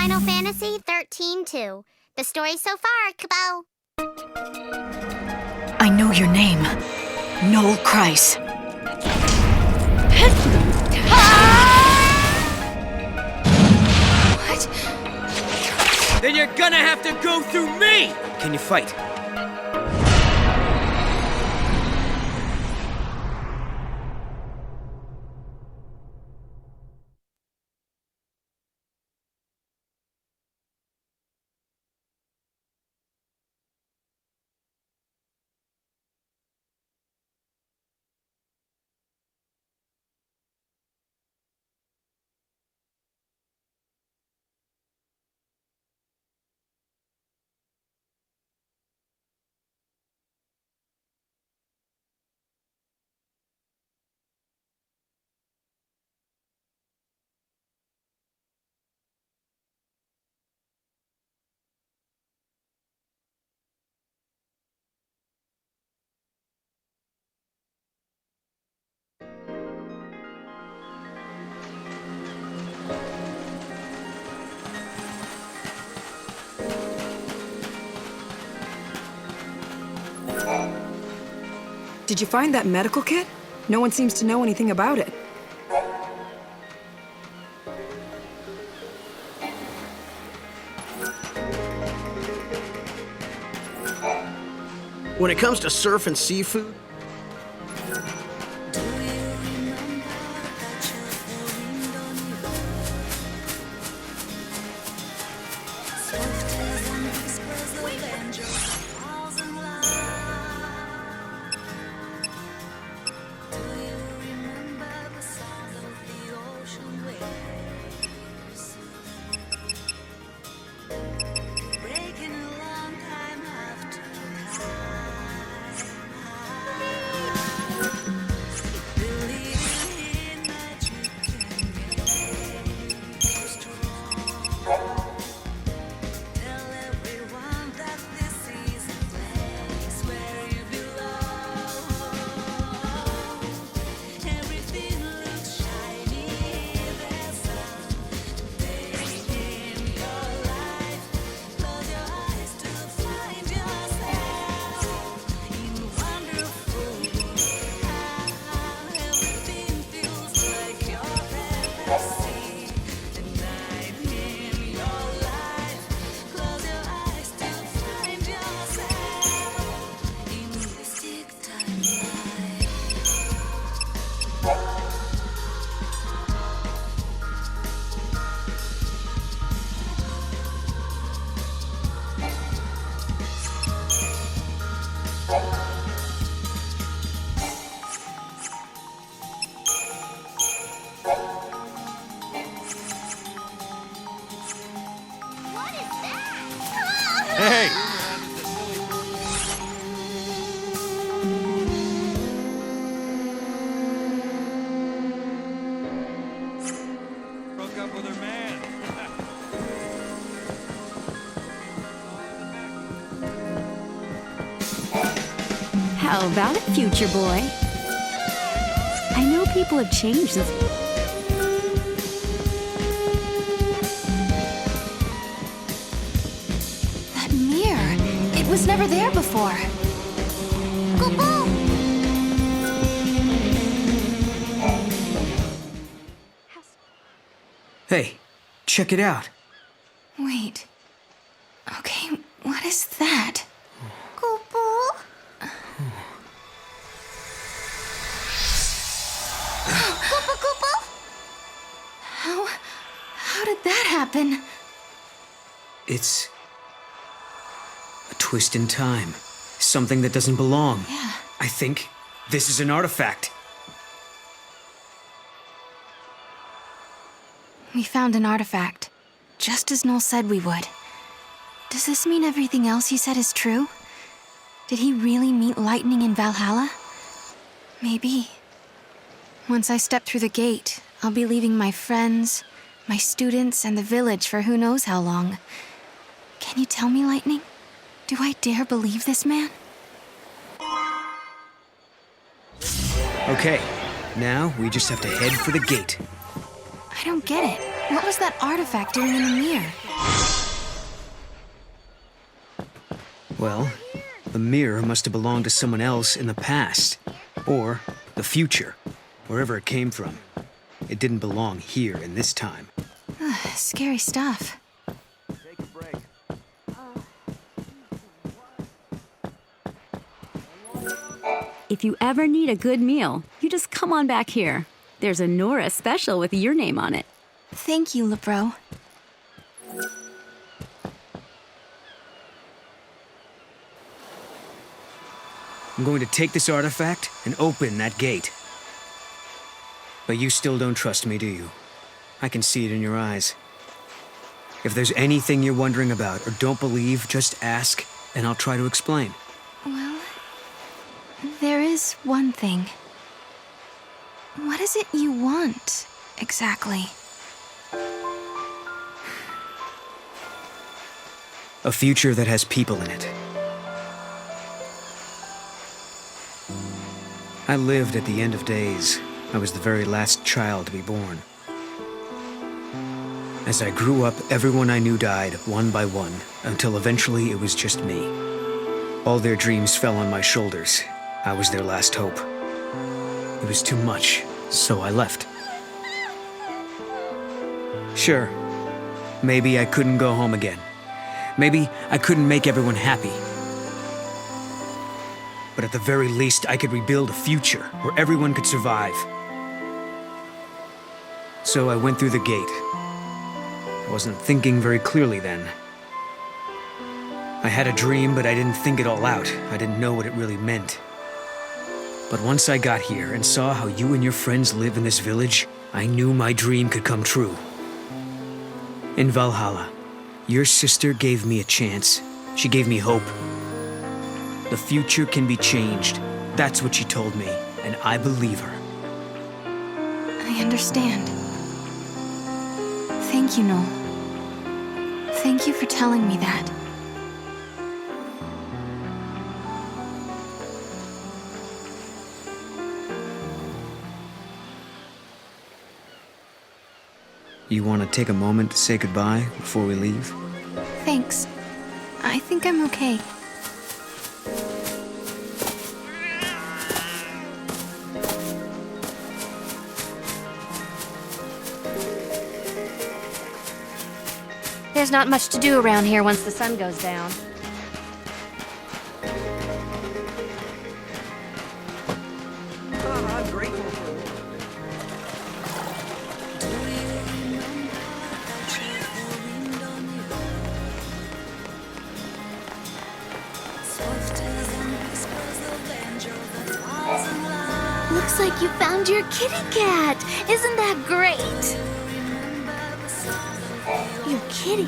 Final Fantasy XIII-2. The story so far, Kabo. I know your name. Noel Kreis. What? Then you're gonna have to go through me! Can you fight? Did you find that medical kit? No one seems to know anything about it. When it comes to surf and seafood, Hey! Broke up with her man. How about it, future boy? I know people have changed since... That mirror, it was never there before. Hey, check it out. Wait. Okay, what is that? How did that happen? It's a twist in time. Something that doesn't belong. Yeah. I think this is an artifact. We found an artifact, just as Noel said we would. Does this mean everything else he said is true? Did he really meet lightning in Valhalla? Maybe. Once I step through the gate, I'll be leaving my friends, my students, and the village for who knows how long. Can you tell me, Lightning? Do I dare believe this man? Okay, now we just have to head for the gate. I don't get it. What was that artifact doing in the mirror? Well, the mirror must have belonged to someone else in the past. Or the future. Wherever it came from. It didn't belong here in this time. Scary stuff. Take a break. If you ever need a good meal, you just come on back here. There's a Nora special with your name on it. Thank you, LeBro. I'm going to take this artifact and open that gate. But you still don't trust me, do you? I can see it in your eyes. If there's anything you're wondering about or don't believe, just ask, and I'll try to explain. Well, there is one thing. What is it you want, exactly? A future that has people in it. I lived at the end of days. I was the very last child to be born. As I grew up, everyone I knew died, one by one, until eventually it was just me. All their dreams fell on my shoulders. I was their last hope. It was too much, so I left. Sure, maybe I couldn't go home again. Maybe I couldn't make everyone happy. But at the very least, I could rebuild a future where everyone could survive. So I went through the gate. I wasn't thinking very clearly then. I had a dream, but I didn't think it all out. I didn't know what it really meant. But once I got here and saw how you and your friends live in this village, I knew my dream could come true. In Valhalla, your sister gave me a chance. She gave me hope. The future can be changed. That's what she told me, and I believe her. I understand. Thank you, Noel. Thank you for telling me that. You want to take a moment to say goodbye before we leave? Thanks. I think I'm okay. There's not much to do around here once the sun goes down. I'm grateful for Looks like you found your kitty cat. Isn't that great? Your kitty.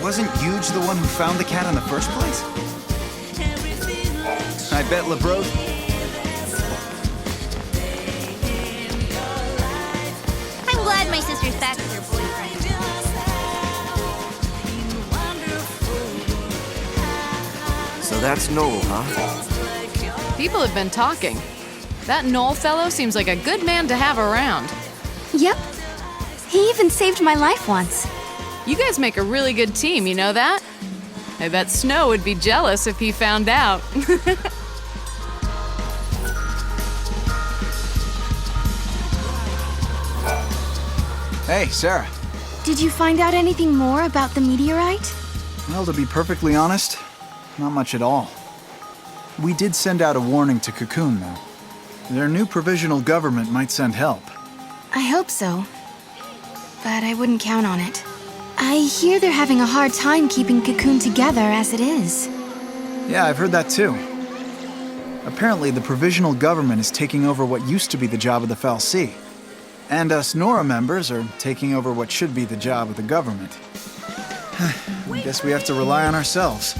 Wasn't Huge the one who found the cat in the first place? I bet LeBro... I'm glad my sister's back with her boyfriend. So that's Noel, huh? People have been talking. That Nell fellow seems like a good man to have around. Yep. He even saved my life once. You guys make a really good team, you know that? I bet Snow would be jealous if he found out. Hey, Sarah. Did you find out anything more about the meteorite? Well, to be perfectly honest, not much at all. We did send out a warning to Cocoon, though. Their new provisional government might send help. I hope so. But I wouldn't count on it. I hear they're having a hard time keeping Cocoon together as it is. Yeah, I've heard that too. Apparently, the provisional government is taking over what used to be the job of the FALC. And us Nora members are taking over what should be the job of the government. I guess we have to rely on ourselves.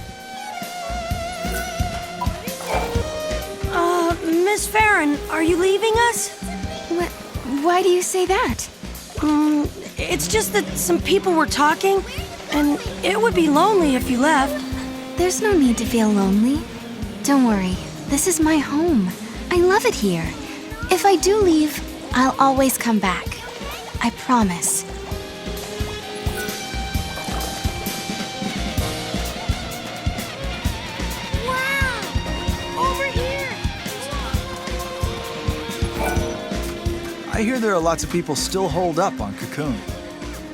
Miss Farron, are you leaving us? Why do you say that? It's just that some people were talking, and it would be lonely if you left. There's no need to feel lonely. Don't worry, this is my home. I love it here. If I do leave, I'll always come back. I promise. I hear there are lots of people still holed up on Cocoon,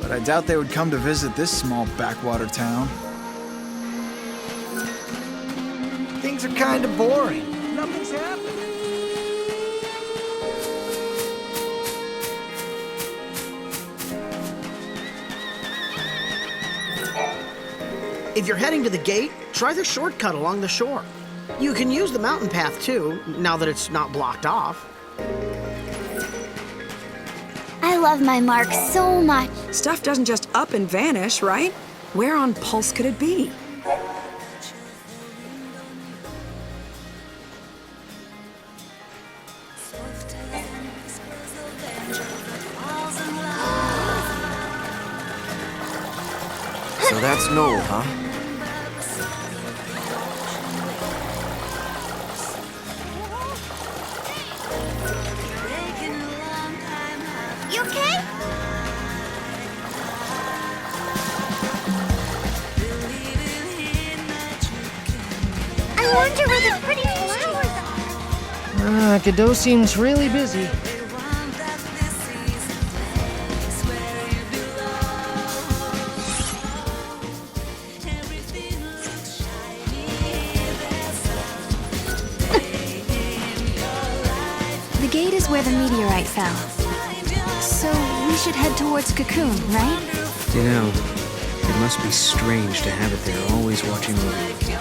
but I doubt they would come to visit this small backwater town. Things are kind of boring. Nothing's happening. If you're heading to the gate, try the shortcut along the shore. You can use the mountain path too, now that it's not blocked off. I love my mark so much. Stuff doesn't just up and vanish, right? Where on Pulse could it be? So that's Nell, huh? You okay? I wonder where the pretty flowers are. Godot seems really busy. The gate is where the meteorite fell. So we should head towards Cocoon, right? You know, it must be strange to have it there, always watching over you.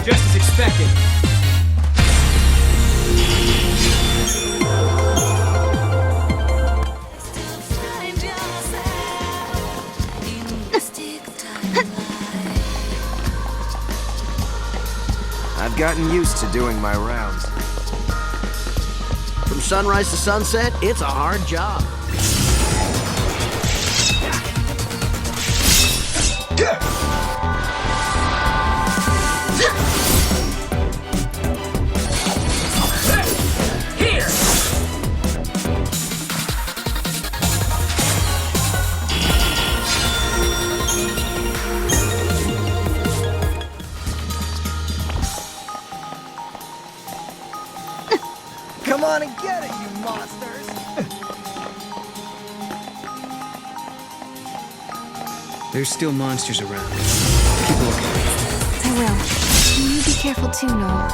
Just as expected. I've gotten used to doing my rounds. From sunrise to sunset, it's a hard job. Come on and get it, you monsters! There's still monsters around. Keep looking. I will. You be careful too, Noel.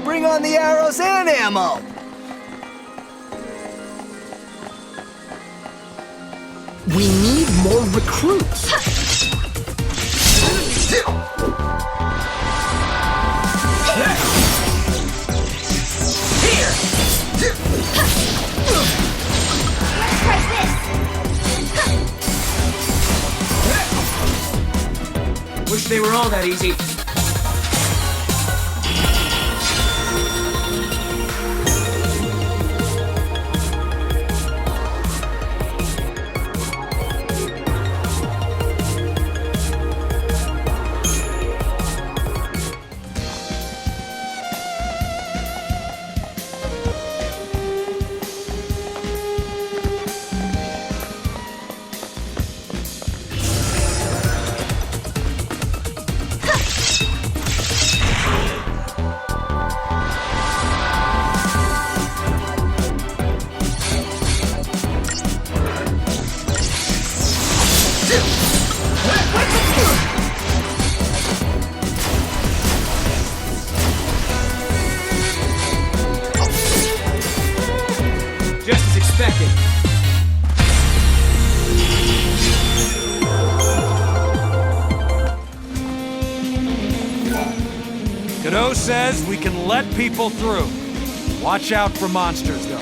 Bring on the arrows and ammo! We need more recruits. Wish they were all that easy. expected. Kit-and says we can let people through. Watch out for monsters, though.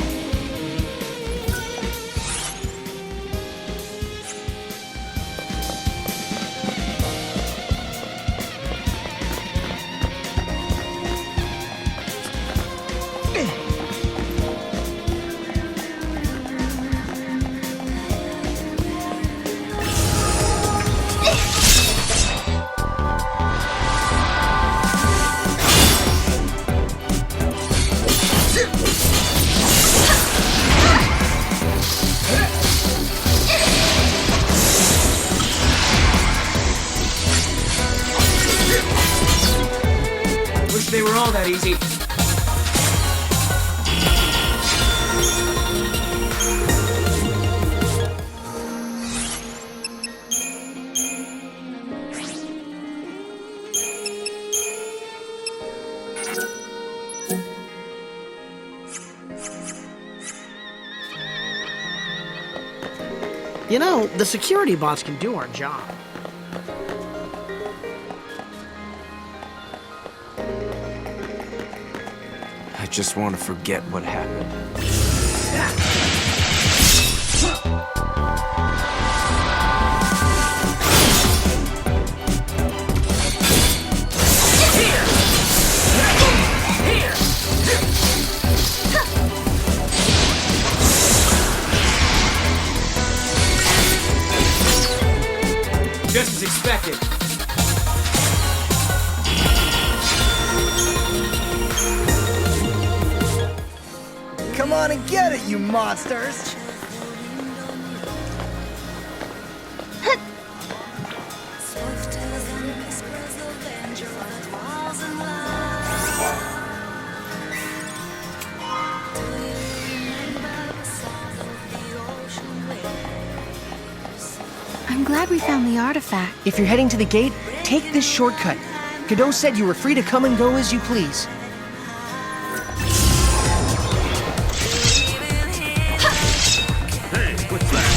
Wish they were all that easy. You know, the security bots can do our job. I just want to forget what happened. Just as expected. Come on and get it, you monsters! I'm glad we found the artifact. If you're heading to the gate, take this shortcut. Kit-and said you were free to come and go as you please. Hey, what's that?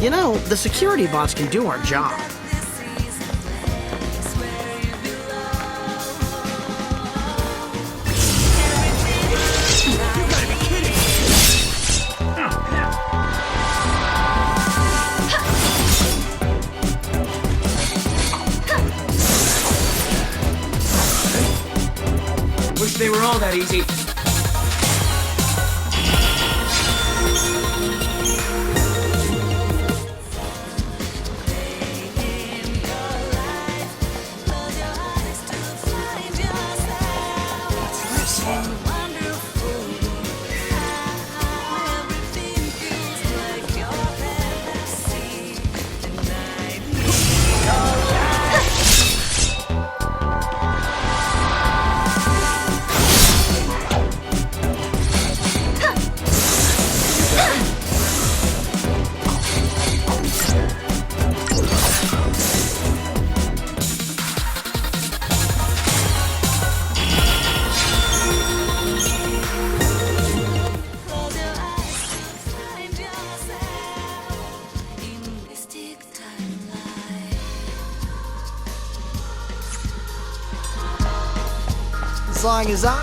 You know, the security bots can do our job. Wish they were all that easy. Song is on.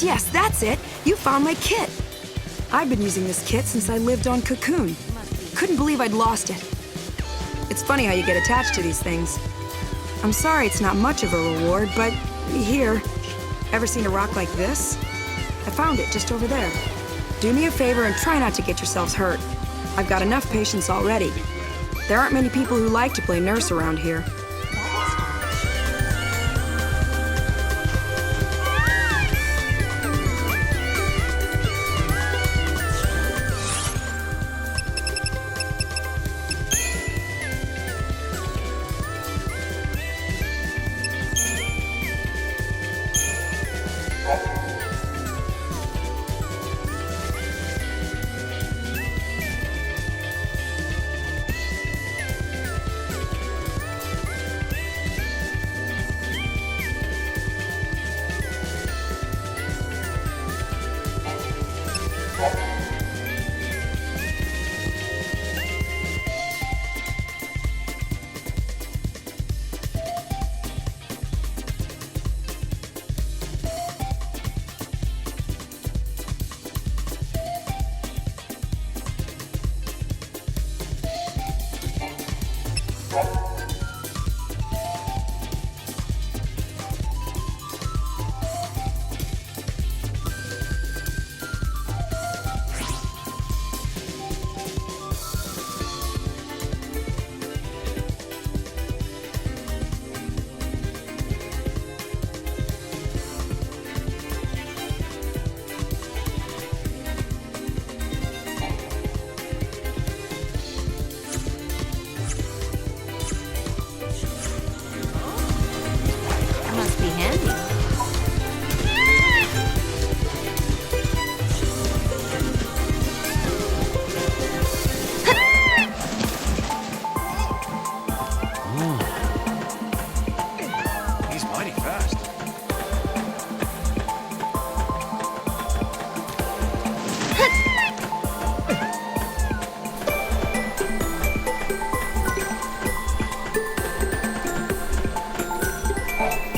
Yes, that's it. You found my kit. I've been using this kit since I lived on Cocoon. Couldn't believe I'd lost it. It's funny how you get attached to these things. I'm sorry it's not much of a reward, but here. Ever seen a rock like this? I found it just over there. Do me a favor and try not to get yourselves hurt. I've got enough patience already. There aren't many people who like to play nurse around here.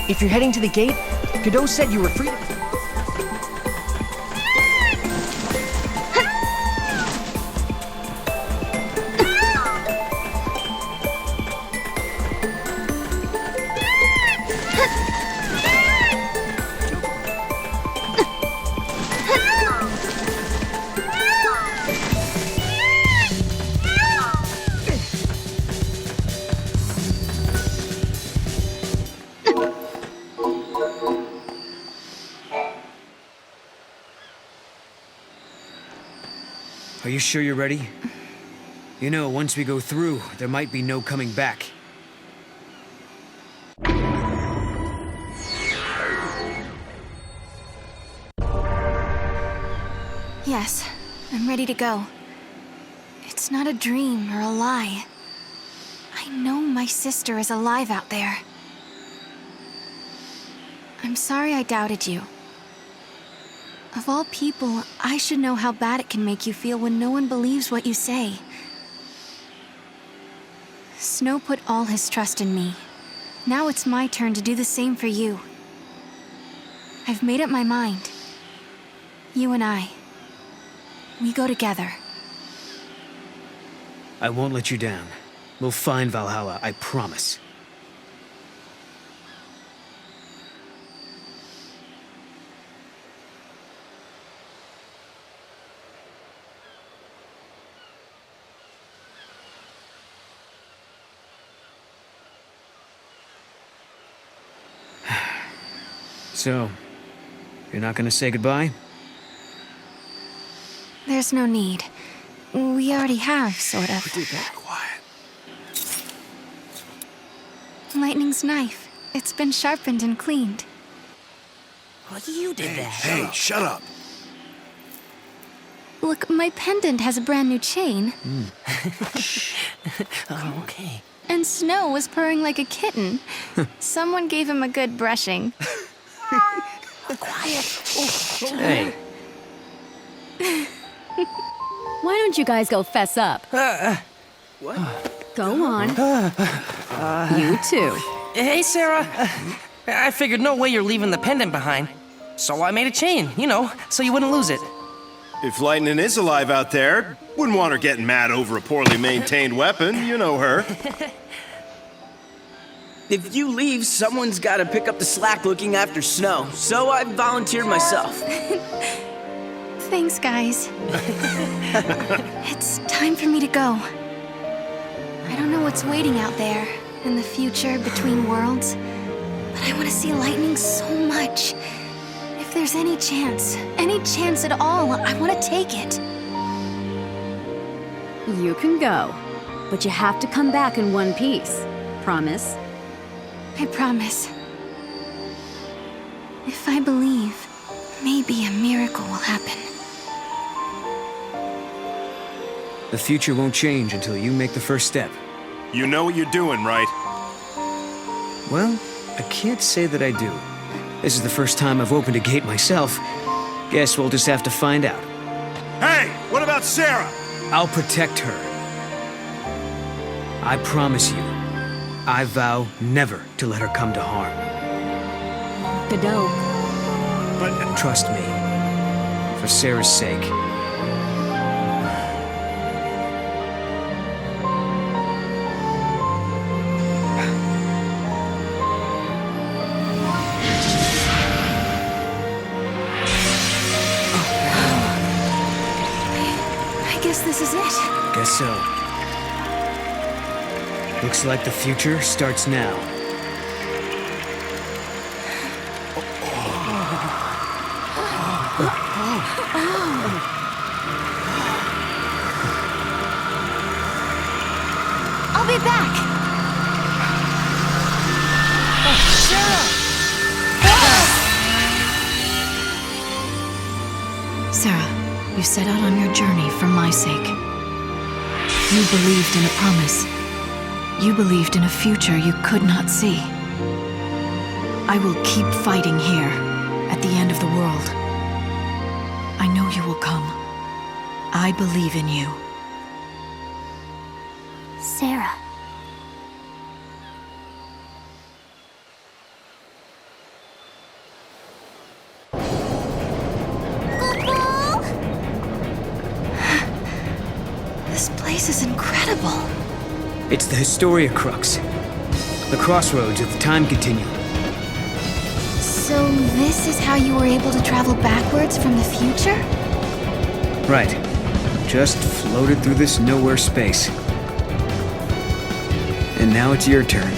If you're heading to the gate, Godot said you were free to... Are you sure you're ready? You know, once we go through, there might be no coming back. Yes, I'm ready to go. It's not a dream or a lie. I know my sister is alive out there. I'm sorry I doubted you. Of all people, I should know how bad it can make you feel when no one believes what you say. Snow put all his trust in me. Now it's my turn to do the same for you. I've made up my mind. You and I, we go together. I won't let you down. We'll find Valhalla, I promise. So, you're not gonna say goodbye? There's no need. We already have, sort of. Quiet. Lightning's knife. It's been sharpened and cleaned. Well, you did that. Hey, shut up. Look, my pendant has a brand new chain. Oh, okay. And Snow was purring like a kitten. Someone gave him a good brushing. Quiet. Hey. Why don't you guys go fess up? What? Go on. You too. Hey, Sarah. I figured no way you're leaving the pendant behind. So I made a chain, you know, so you wouldn't lose it. If Lightning is alive out there, wouldn't want her getting mad over a poorly maintained weapon. You know her. If you leave, someone's got to pick up the slack looking after Snow, so I volunteered myself. Thanks, guys. It's time for me to go. I don't know what's waiting out there in the future between worlds, but I want to see Lightning so much. If there's any chance at all, I want to take it. You can go, but you have to come back in one piece. Promise? I promise. If I believe, maybe a miracle will happen. The future won't change until you make the first step. You know what you're doing, right? Well, I can't say that I do. This is the first time I've opened a gate myself. Guess we'll just have to find out. Hey, what about Sarah? I'll protect her. I promise you. I vow never to let her come to harm. Godot. But trust me, for Sarah's sake. I guess this is it. Guess so. Looks like the future starts now. I'll be back. Sarah, you set out on your journey for my sake. You believed in a promise. You believed in a future you could not see. I will keep fighting here, at the end of the world. I know you will come. I believe in you. Sarah. This place is incredible. It's the Historia Crux. The crossroads of the time continuum. So this is how you were able to travel backwards from the future? Right. Just floated through this nowhere space. And now it's your turn.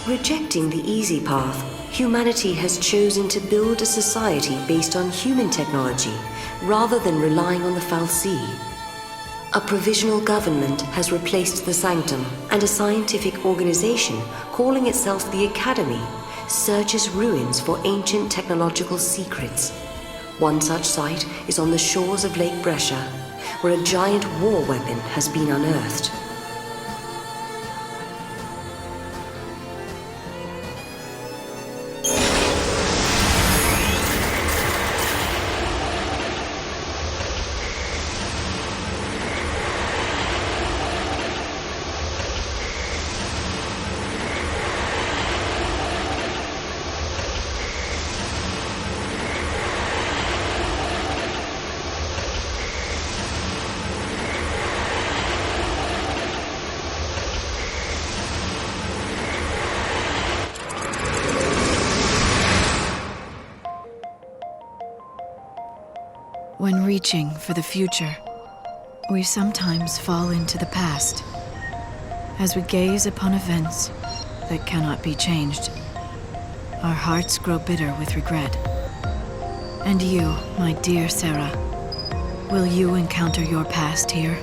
Rejecting the easy path, humanity has chosen to build a society based on human technology rather than relying on the fal'Cie. A provisional government has replaced the Sanctum, and a scientific organization calling itself the Academy searches ruins for ancient technological secrets. One such site is on the shores of Lake Brescia, where a giant war weapon has been unearthed. When reaching for the future, we sometimes fall into the past. As we gaze upon events that cannot be changed, our hearts grow bitter with regret. And you, my dear Sarah, will you encounter your past here?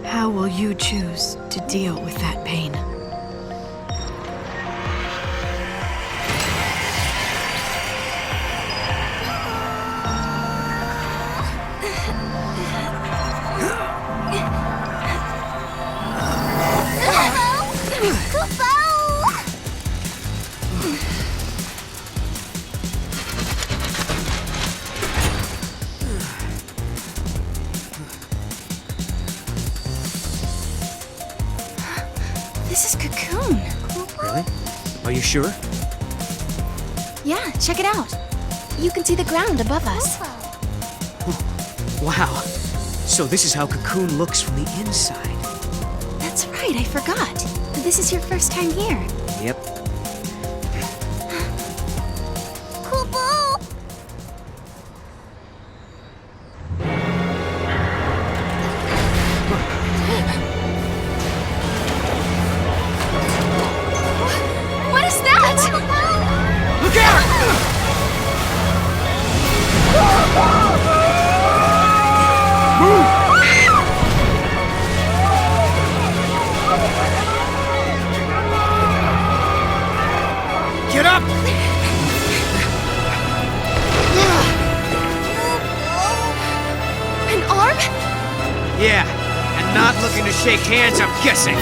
How will you choose to deal with that pain? This is Cocoon. Really? Are you sure? Yeah, check it out. You can see the ground above us. Wow. So this is how Cocoon looks from the inside. That's right, I forgot. This is your first time here. Yep. What is that? Look out! Get up! An arm? Yeah, and not looking to shake hands, I'm guessing.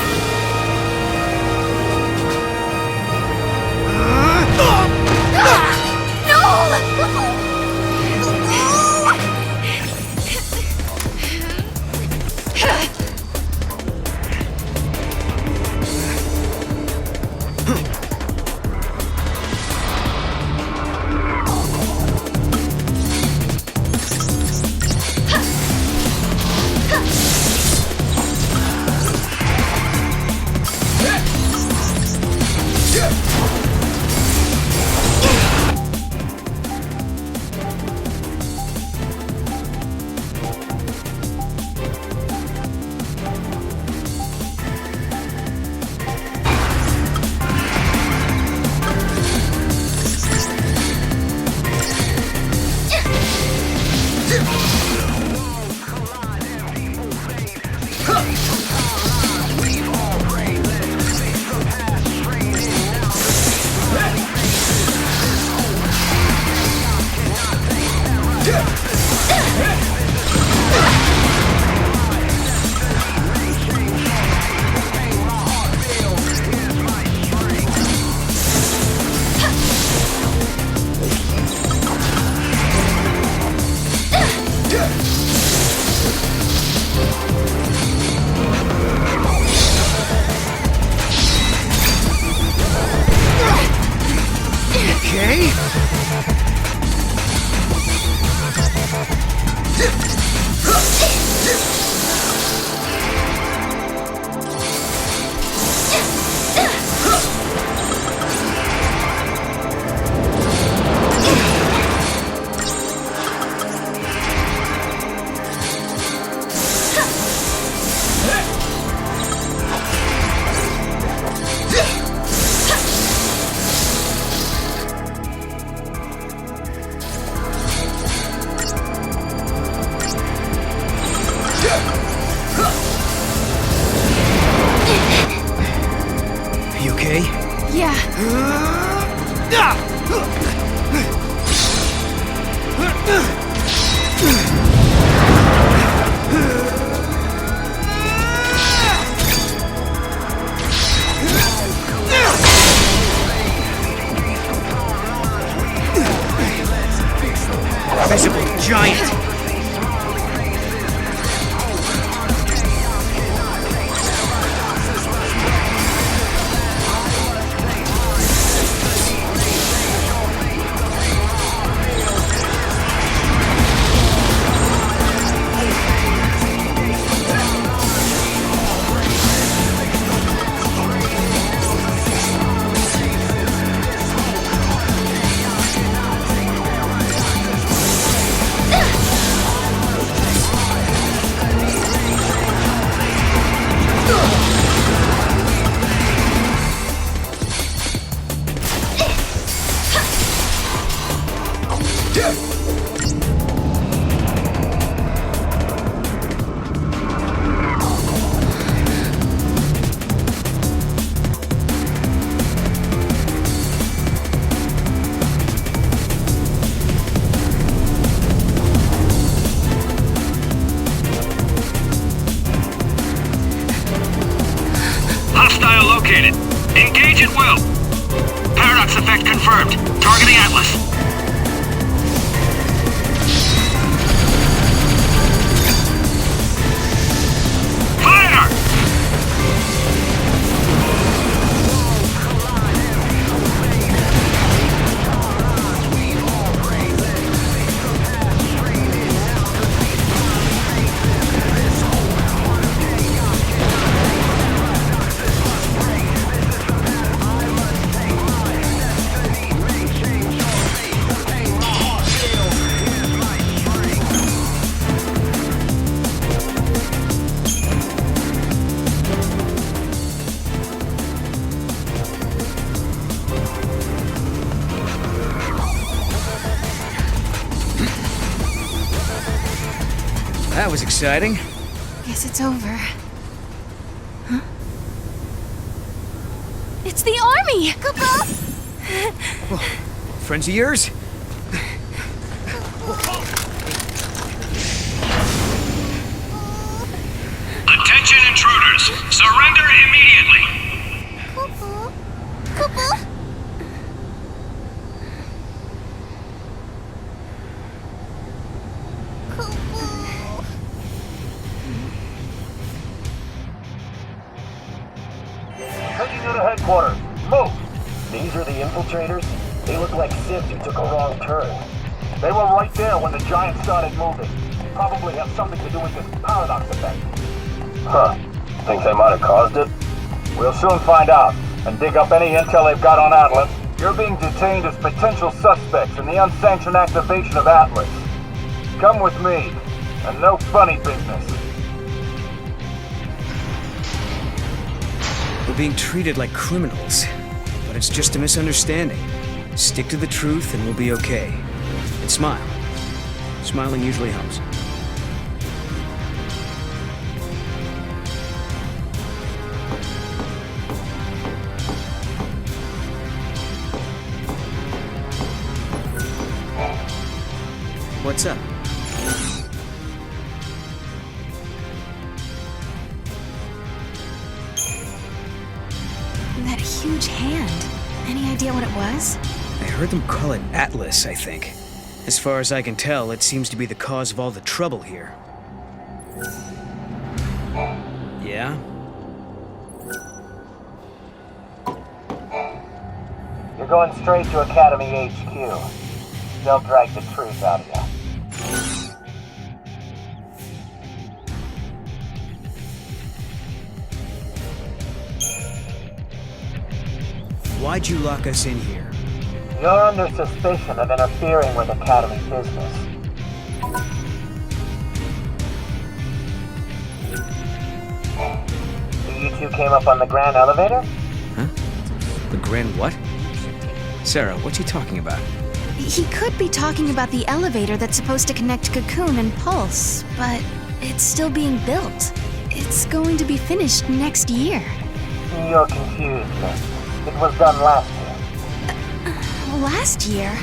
okay? Yeah. Visible giant! Hostile located. Engage at will. Paradox effect confirmed. Targeting Atlus. Fire! That was exciting. Guess it's over. Huh? It's the army! Friends of yours? Attention intruders! Surrender immediately! Taking you to headquarters. Move! These are the infiltrators? They look like Sith who took a wrong turn. They were right there when the giant started moving. Probably have something to do with this paradox effect. Huh. Think they might have caused it? We'll soon find out, and dig up any intel they've got on Atlus. You're being detained as potential suspects in the unsanctioned activation of Atlus. Come with me, and no funny business. We're being treated like criminals, but it's just a misunderstanding. Stick to the truth and we'll be okay. And smile. Smiling usually helps. What's up? That huge hand. Any idea what it was? I heard them call it Atlus, I think. As far as I can tell, it seems to be the cause of all the trouble here. Yeah? You're going straight to Academy HQ. They'll drag the truth out of you. Why'd you lock us in here? You're under suspicion of interfering with Academy business. You two came up on the Grand Elevator? Huh? The Grand what? Sarah, what's he talking about? He could be talking about the elevator that's supposed to connect Cocoon and Pulse, but it's still being built. It's going to be finished next year. You're confused, miss. It was done last year. Last year?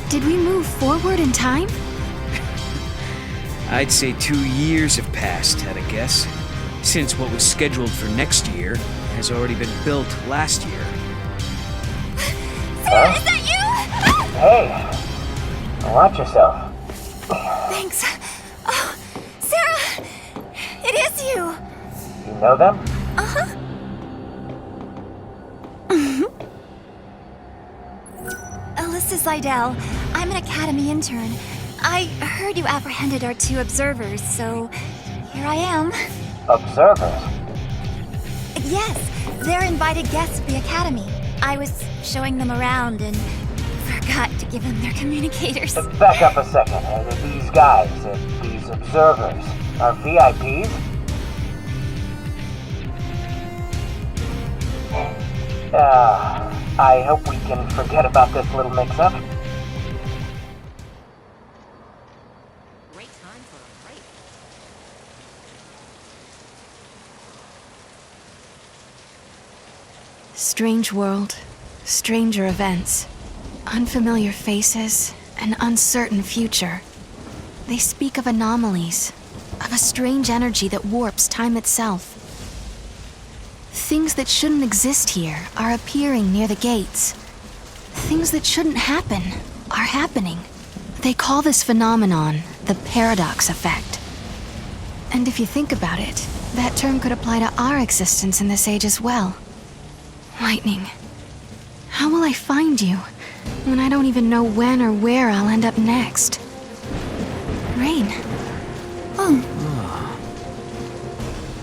Did we move forward in time? I'd say 2 years have passed, at a guess, since what was scheduled for next year has already been built last year. Sarah, is that you? Hey! Watch yourself. Thanks. Oh, Sarah! It is you! You know them? Uh-huh. Alyssa Seidel. I'm an Academy intern. I heard you apprehended our 2 observers, so here I am. Observers? Yes, they're invited guests of the Academy. I was showing them around and forgot to give them their communicators. Back up a second. These guys, these observers, are VIPs? I hope we can forget about this little mix-up. Strange world, stranger events, unfamiliar faces, an uncertain future. They speak of anomalies, of a strange energy that warps time itself. Things that shouldn't exist here are appearing near the gates. Things that shouldn't happen are happening. They call this phenomenon the paradox effect. And if you think about it, that term could apply to our existence in this age as well. Lightning. How will I find you when I don't even know when or where I'll end up next? Rain.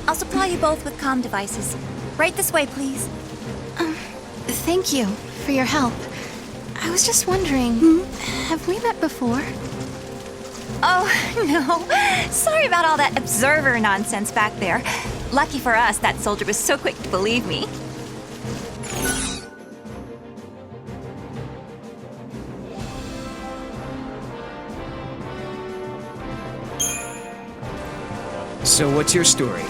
I'll supply you both with comm devices. Right this way, please. Thank you for your help. I was just wondering, have we met before? Oh, no. Sorry about all that observer nonsense back there. Lucky for us, that soldier was so quick to believe me. So what's your story?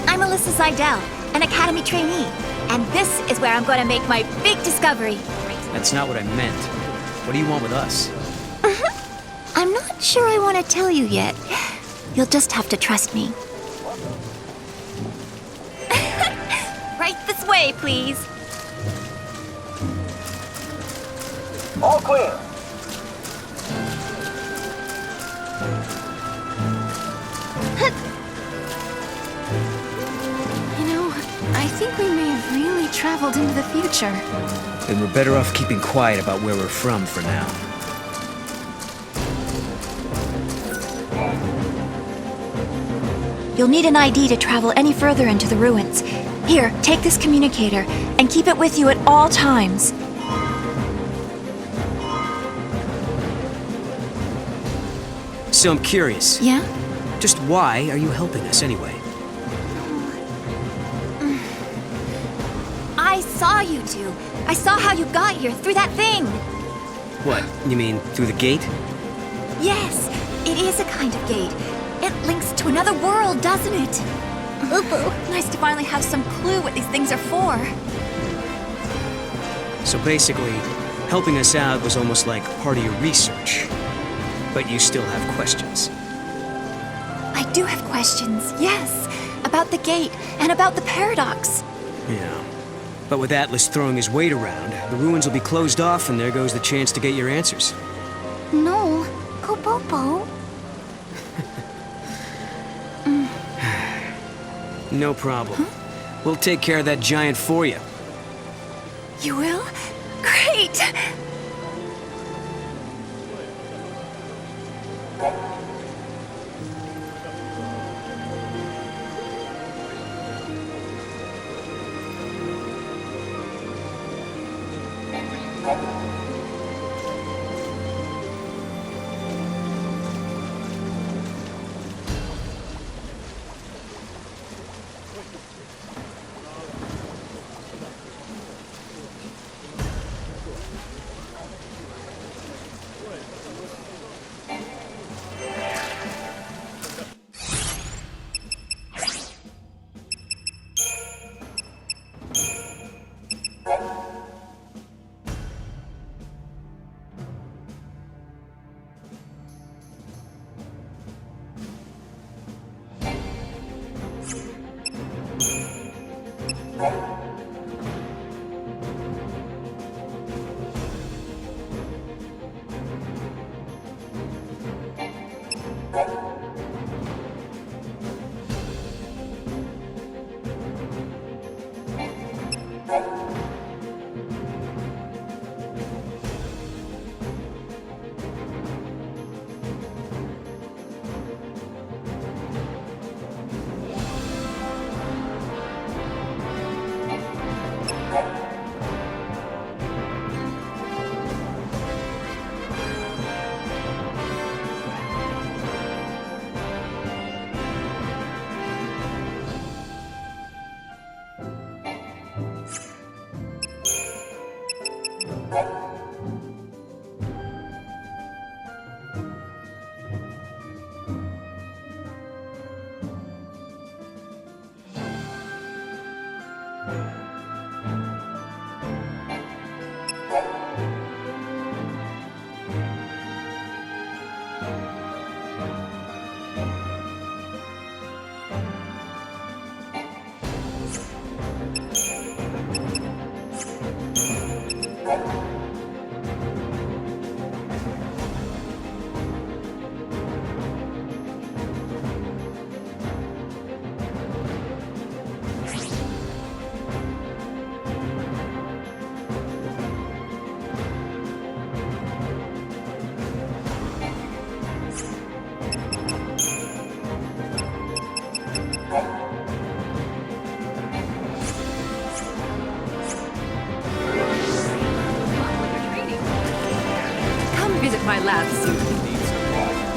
I'm Alyssa Seidel, an Academy trainee, and this is where I'm going to make my big discovery. That's not what I meant. What do you want with us? I'm not sure I want to tell you yet. You'll just have to trust me. Right this way, please. All clear. I think we may have really traveled into the future. Then we're better off keeping quiet about where we're from for now. You'll need an ID to travel any further into the ruins. Here, take this communicator, and keep it with you at all times. So I'm curious. Yeah? Just why are you helping us anyway? I saw you two. I saw how you got here through that thing. What, you mean through the gate? Yes, it is a kind of gate. It links to another world, doesn't it? Nice to finally have some clue what these things are for. So basically, helping us out was almost like part of your research. But you still have questions. I do have questions, yes. About the gate and about the paradox. Yeah. But with Atlus throwing his weight around, the ruins will be closed off and there goes the chance to get your answers. No. Popopo. No problem. We'll take care of that giant for you. You will? Great!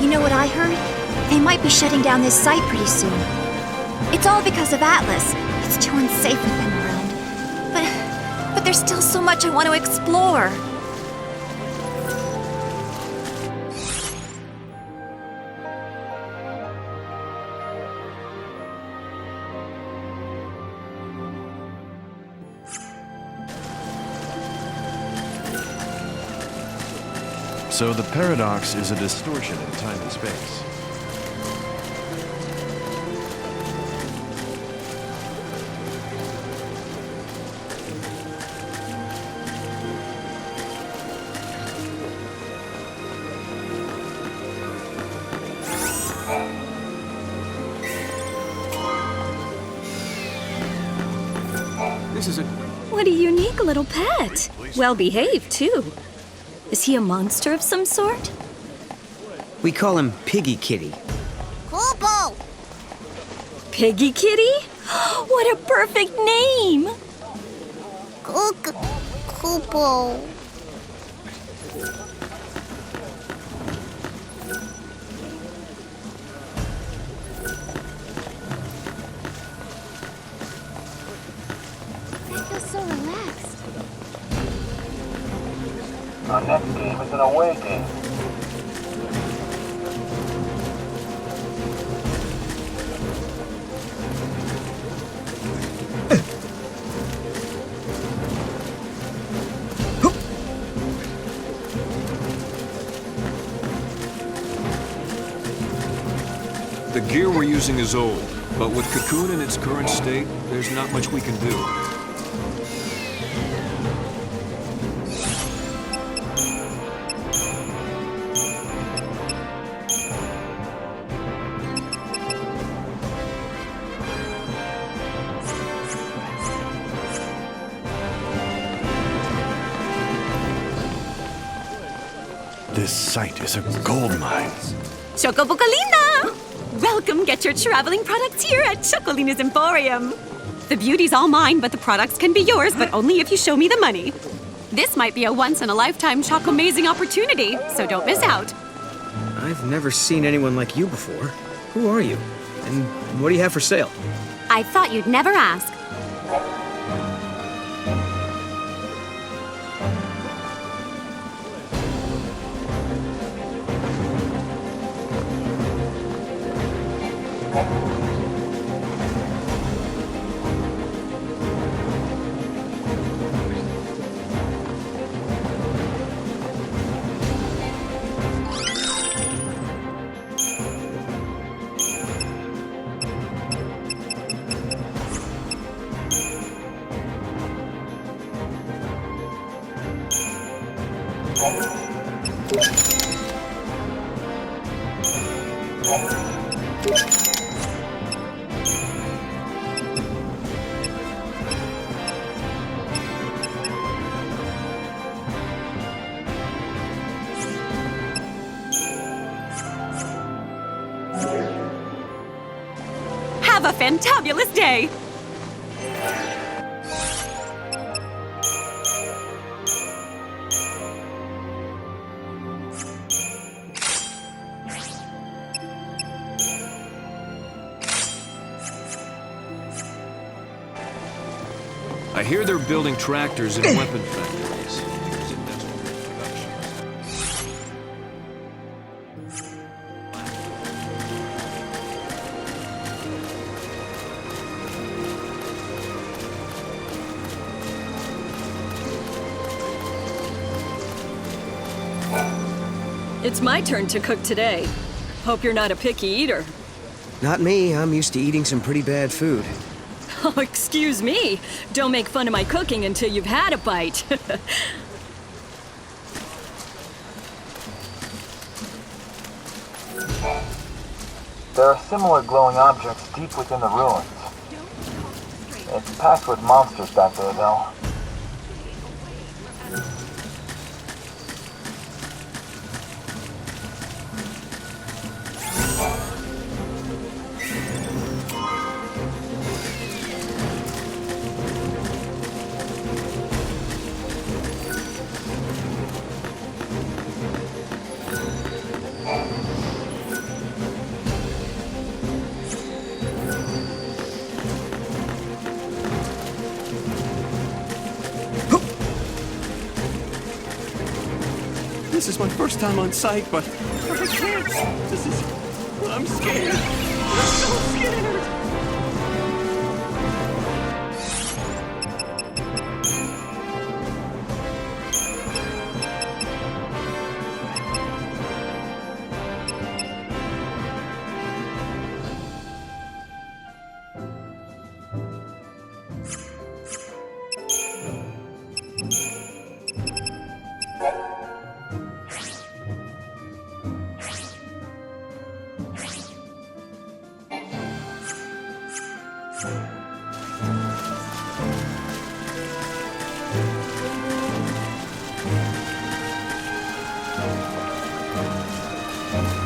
You know what I heard? They might be shutting down this site pretty soon. It's all because of Atlus. It's too unsafe with them around. But there's still so much I want to explore. So the paradox is a distortion in time and space. This is a... What a unique little pet. Well behaved, too. Is he a monster of some sort? We call him Piggy Kitty. Kupo! Piggy Kitty? What a perfect name! Kupo. I feel so relaxed. Our next game is an away game. The gear we're using is old, but with Cocoon in its current state, there's not much we can do. This site is a gold mine. Chocobocolina! Welcome, get your traveling products here at Chocolina's Emporium. The beauty's all mine, but the products can be yours, but only if you show me the money. This might be a once-in-a-lifetime choco-amazing opportunity, so don't miss out. I've never seen anyone like you before. Who are you? And what do you have for sale? I thought you'd never ask. Have a fantabulous day! I hear they're building tractors and weapon factories. It's my turn to cook today. Hope you're not a picky eater. Not me. I'm used to eating some pretty bad food. Oh, excuse me. Don't make fun of my cooking until you've had a bite. There are similar glowing objects deep within the ruins. It's packed with monsters back there, though. is my first time on site, but I can't. I'm scared. I'm so scared.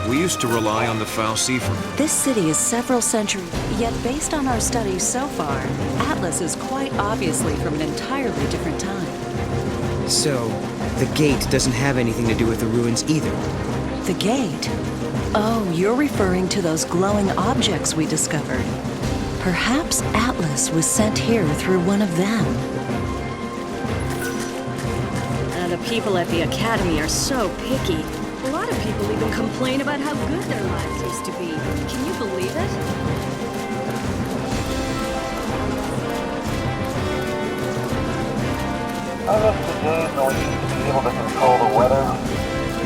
We used to rely on the foul sea for... This city is several centuries, yet based on our studies so far, Atlus is quite obviously from an entirely different time. So, the gate doesn't have anything to do with the ruins either. The gate? Oh, you're referring to those glowing objects we discovered. Perhaps Atlus was sent here through one of them. The people at the Academy are so picky. A lot of people even complain about how good their lives used to be. Can you believe it? I miss the days when we used to be able to control the weather.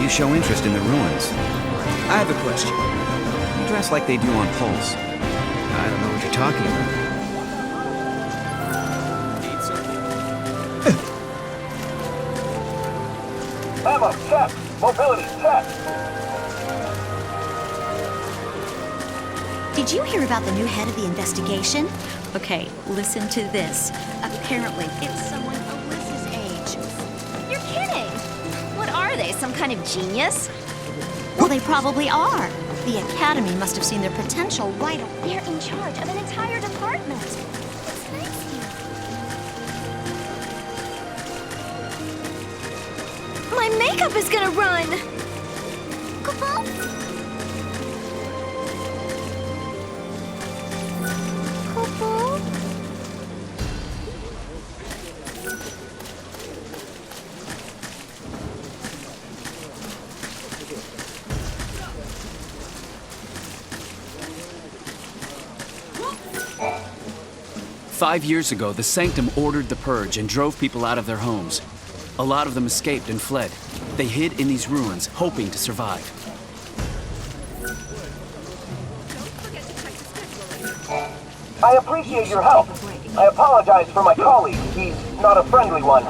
You show interest in the ruins. I have a question. You dress like they do on Pulse. I don't know what you're talking about. Ammo, check. Mobility, check. Did you hear about the new head of the investigation? Okay, listen to this. Apparently, it's someone Alyssa's age. You're kidding! What are they, some kind of genius? Well, they probably are. The Academy must have seen their potential right away. They're in charge of an entire department. It's nice here. My makeup is gonna run! Kupo? 5 years ago, the Sanctum ordered the Purge and drove people out of their homes. A lot of them escaped and fled. They hid in these ruins, hoping to survive. I appreciate your help. I apologize for my colleague. He's not a friendly one.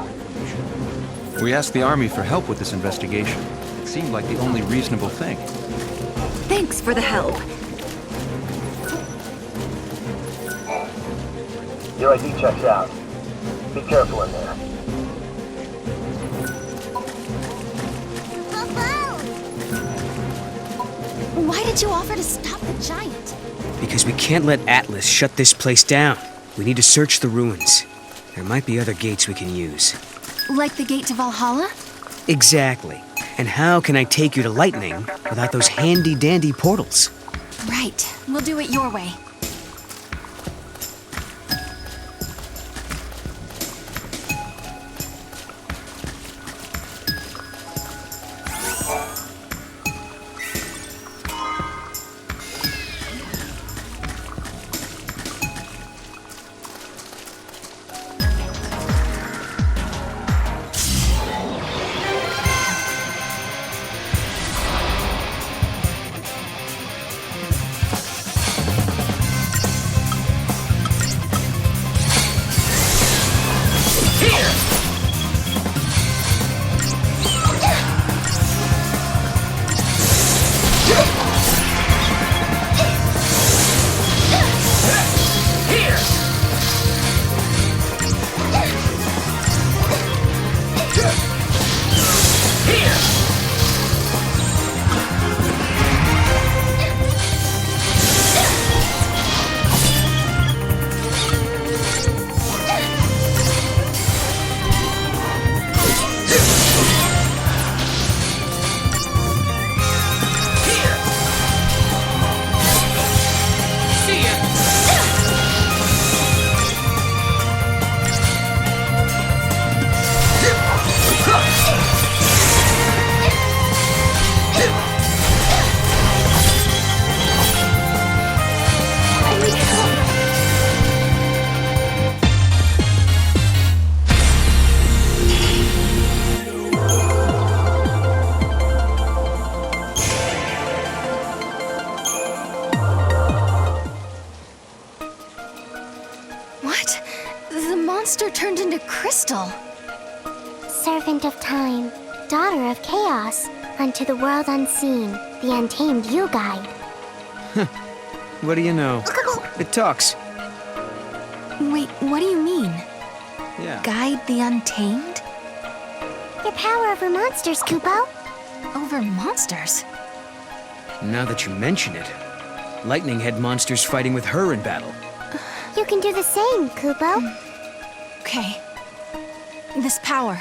We asked the Army for help with this investigation. It seemed like the only reasonable thing. Thanks for the help. Your ID checks out. Be careful in there. Why did you offer to stop the giant? Because we can't let Atlus shut this place down. We need to search the ruins. There might be other gates we can use. Like the gate to Valhalla? Exactly. And how can I take you to Lightning without those handy-dandy portals? Right. We'll do it your way. monster turned into Crystal. Servant of time, daughter of chaos, unto the world unseen, the untamed you guide. What do you know? It talks. Wait, what do you mean? Yeah. Guide the untamed? Your power over monsters, Kupo. Over monsters? Now that you mention it, Lightning had monsters fighting with her in battle. You can do the same, Kupo. Okay. This power,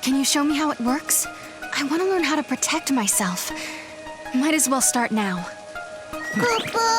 can you show me how it works? I want to learn how to protect myself. Might as well start now. Kupo?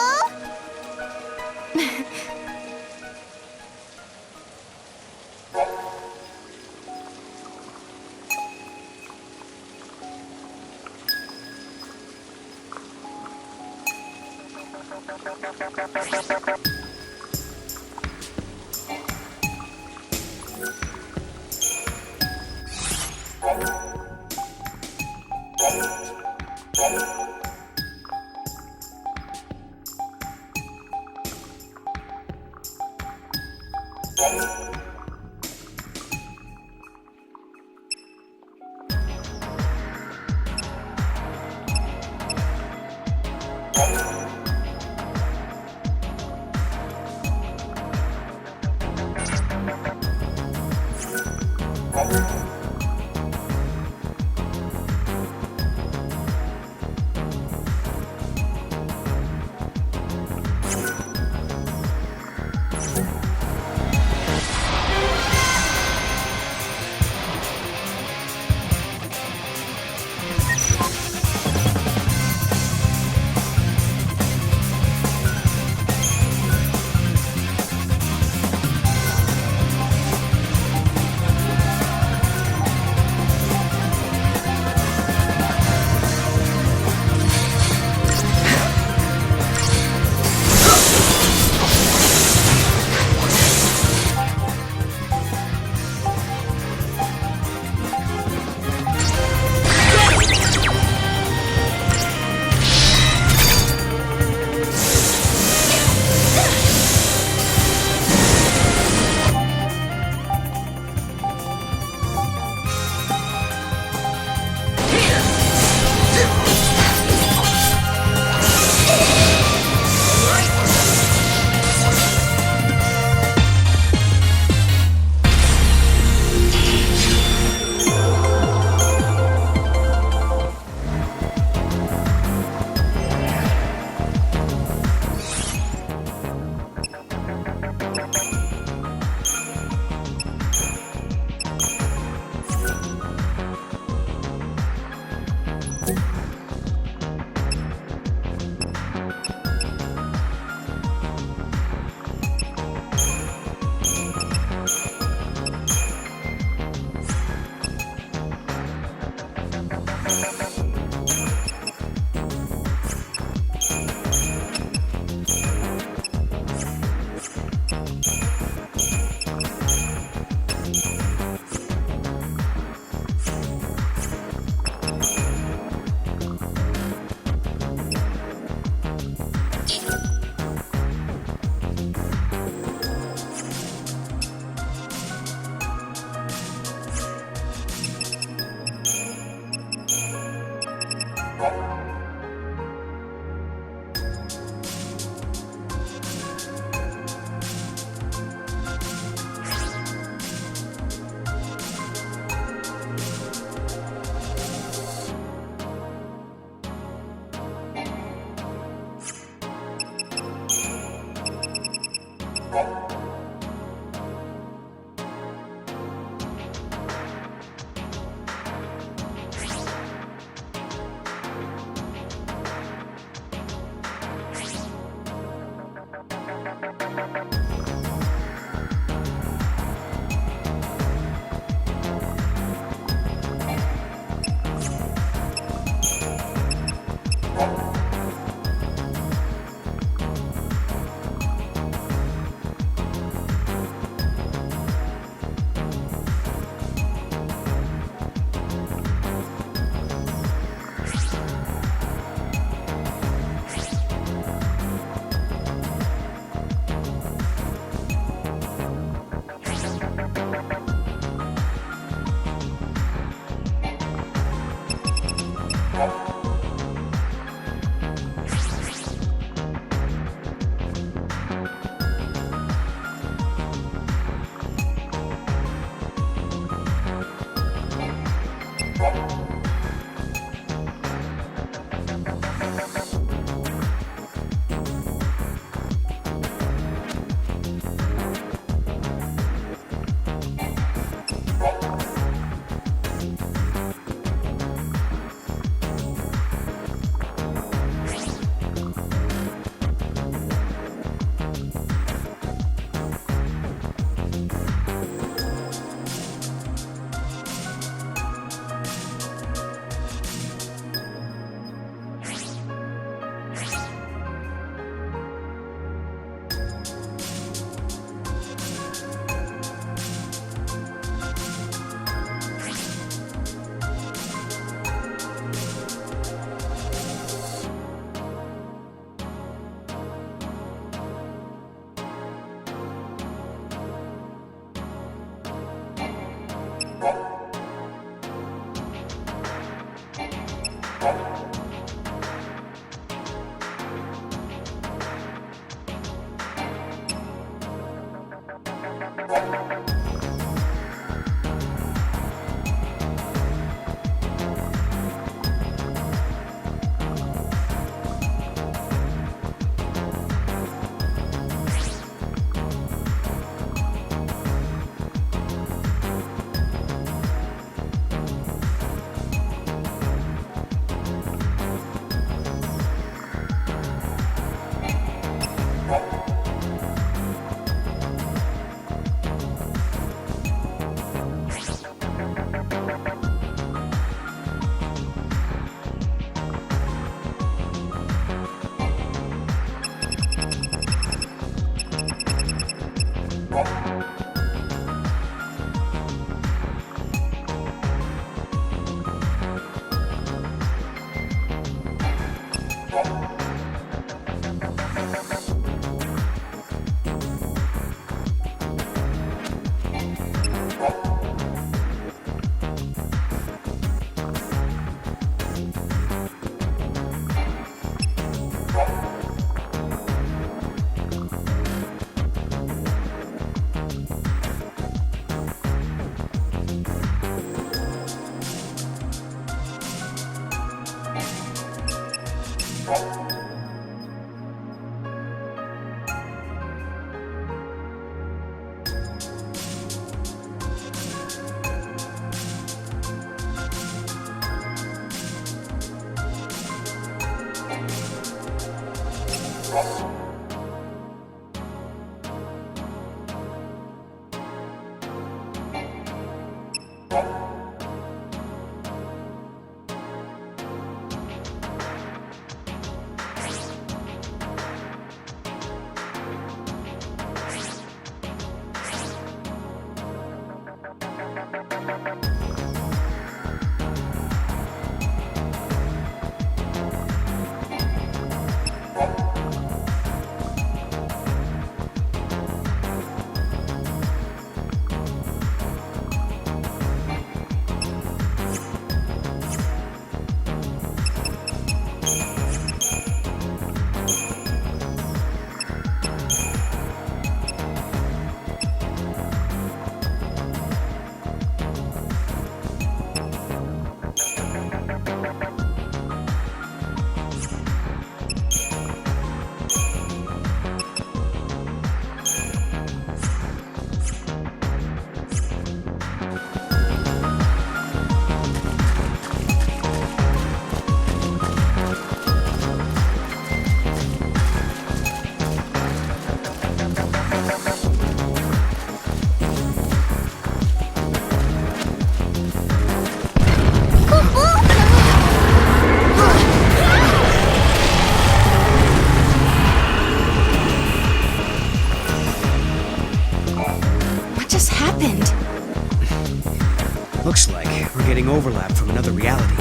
Looks like we're getting overlap from another reality.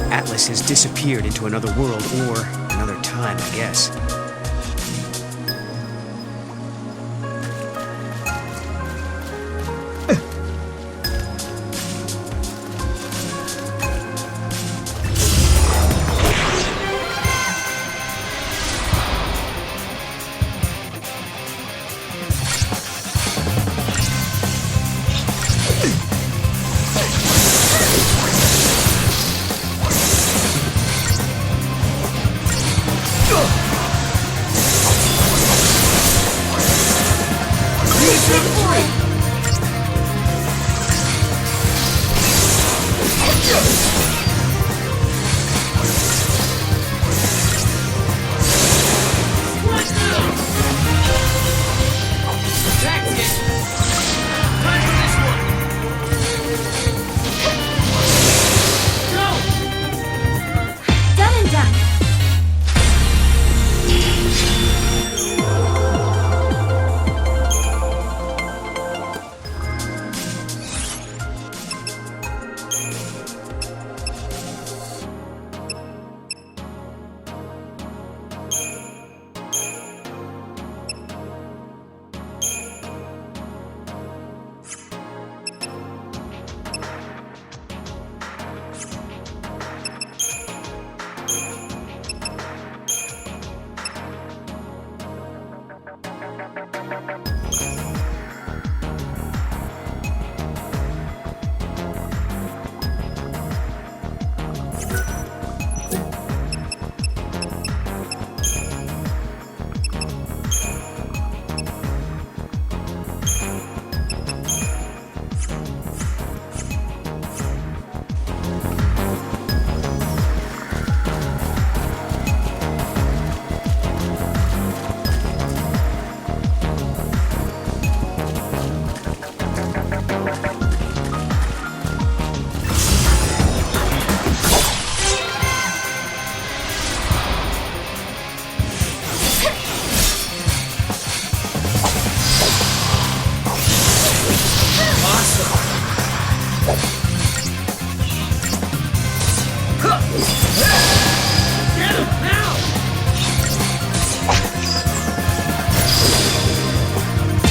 Atlus has disappeared into another world or another time, I guess.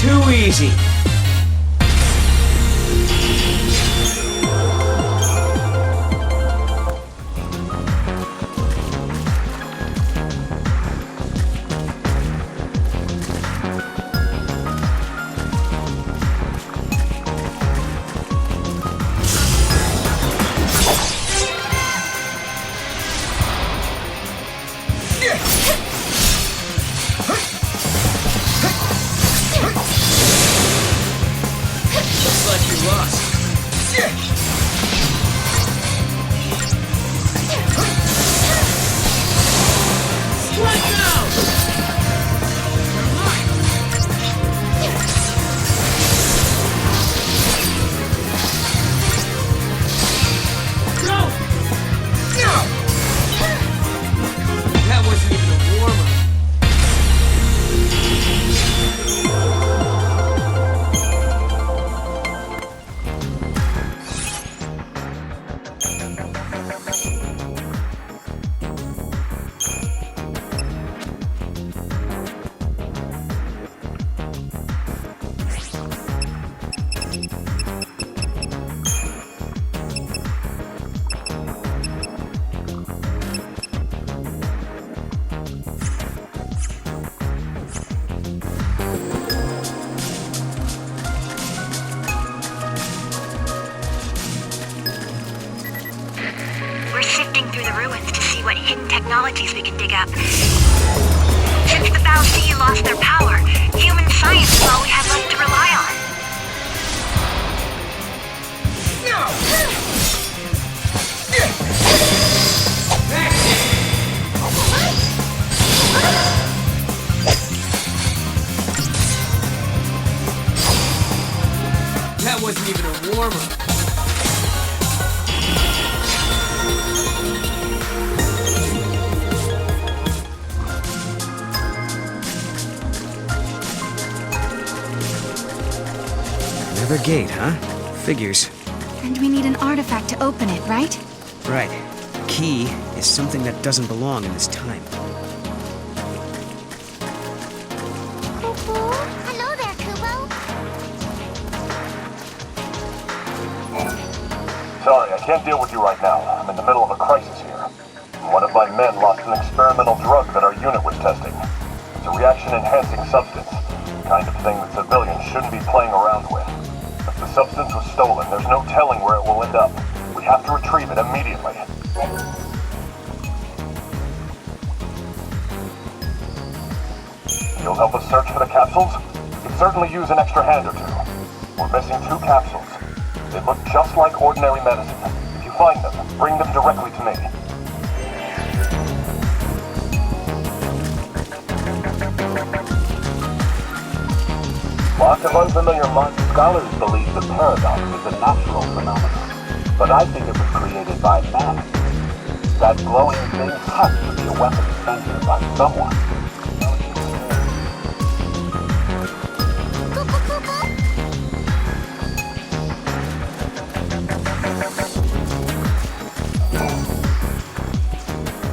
Too easy. gap. Since the fal'Cie lost their power, human science is all we have left to rely on. That wasn't even a warm-up. Another gate, huh? Figures. And we need an artifact to open it, right? Right. Key is something that doesn't belong in this time. Hello there, Kubo. Sorry, I can't deal with you right now. I'm in the middle of a crisis here. One of my men lost an experimental drug that our unit was testing. It's a reaction-enhancing substance, the kind of thing that civilians shouldn't be playing around with. If the substance was stolen, there's no telling where it will end up. We have to retrieve it immediately. You'll help us search for the capsules? We could certainly use an extra hand or two. We're missing 2 capsules. They look just like ordinary medicine. If you find them, bring them directly to me. Lots of unfamiliar modern scholars believe the paradox is a natural phenomenon, but I think it was created by man. That glowing thing has to be a weapon invented by someone.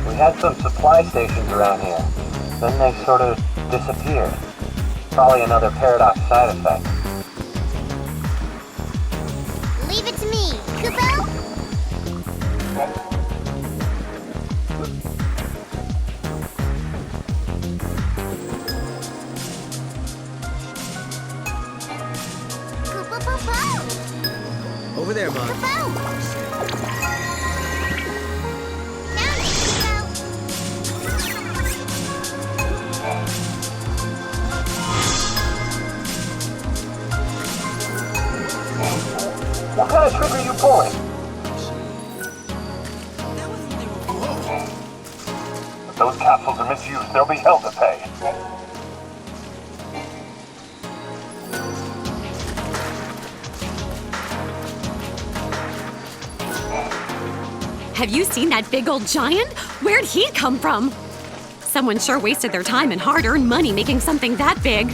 We had some supply stations around here, then they sort of disappeared. Probably another paradox side effect. Leave it to me, Kubo. Over there, Mom. What kind of trick are you pulling? If those capsules are misused, there'll be hell to pay. Have you seen that big old giant? Where'd he come from? Someone sure wasted their time and hard-earned money making something that big.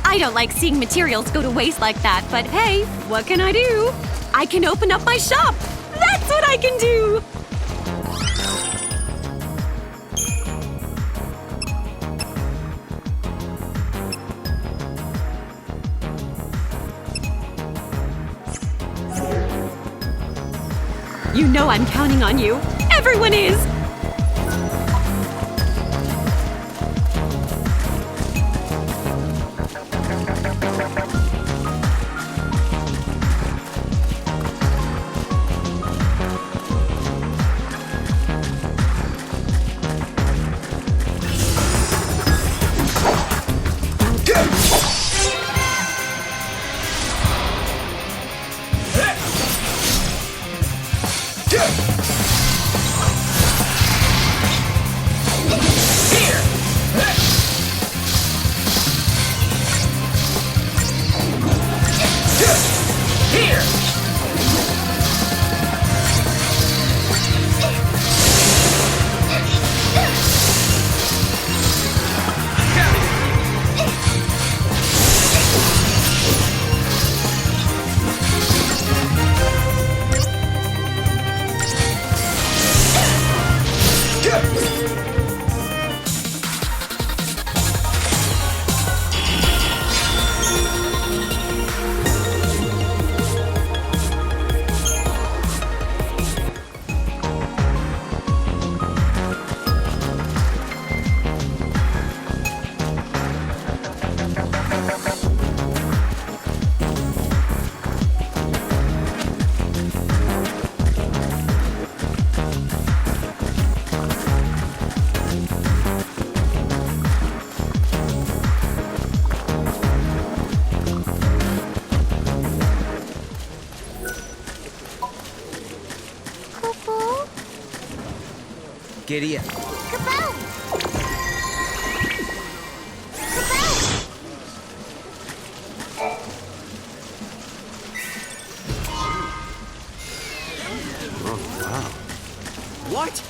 I don't like seeing materials go to waste like that, but hey, what can I do? I can open up my shop! That's what I can do! You know I'm counting on you. Everyone is! Giddy up. Oh, wow. What?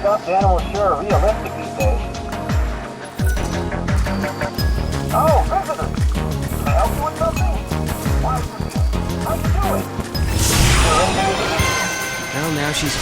Stuffed animals sure are realistic these days. Oh, visitor! Can I help you with something? Why are you here? How you doing? Well, now she's...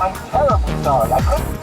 I'm terribly sorry. I couldn't...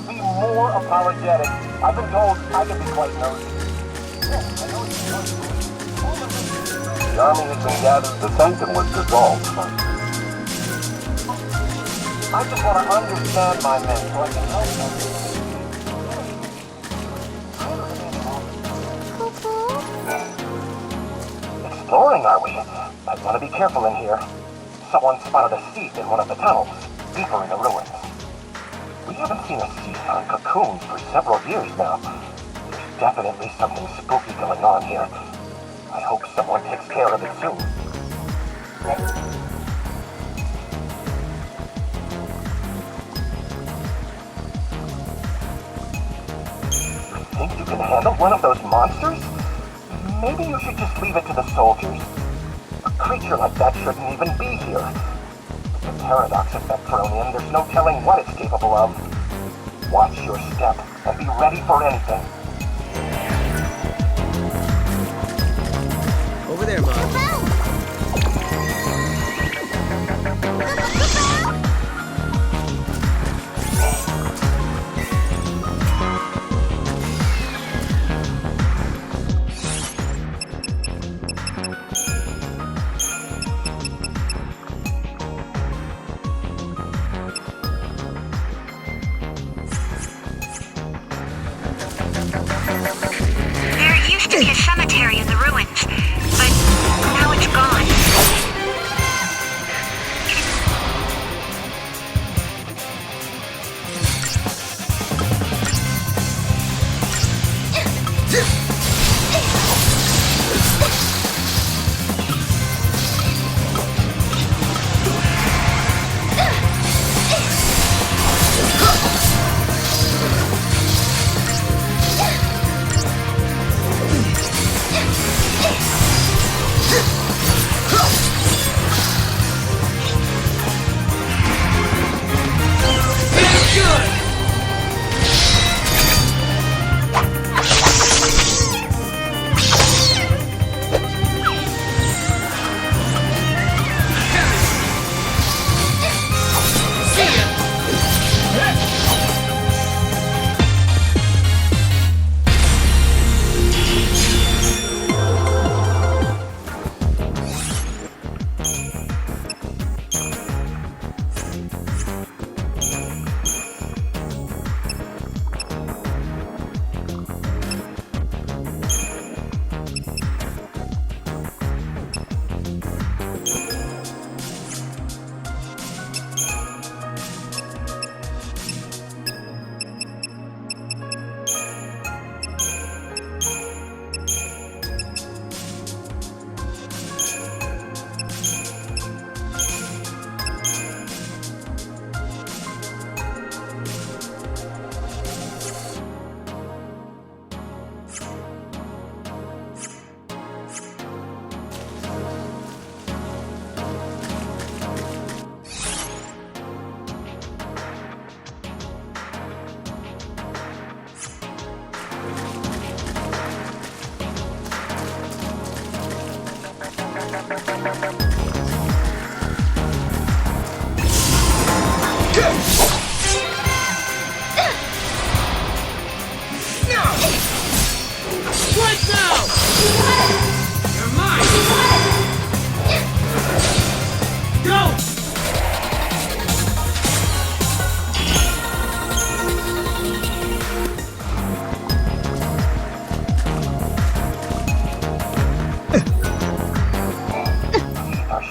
Be more apologetic. I've been told I can be quite nosy. Yes, I know it's nosy. The army has been gathered. The Sanctum was dissolved. I just want to understand my men so I can help them. Exploring, are we? I've got to be careful in here. Someone spotted a thief in one of the tunnels, deeper in the ruins. We haven't seen a thief on cocoons for several years now. There's definitely something spooky going on here. I hope someone takes care of it soon. You think you can handle one of those monsters? Maybe you should just leave it to the soldiers. A creature like that shouldn't even be here. With the paradox effect thrown in, there's no telling what it's capable of. Watch your step and be ready for anything. Over there, Mom. There used to be a cemetery in the ruins, but now it's gone.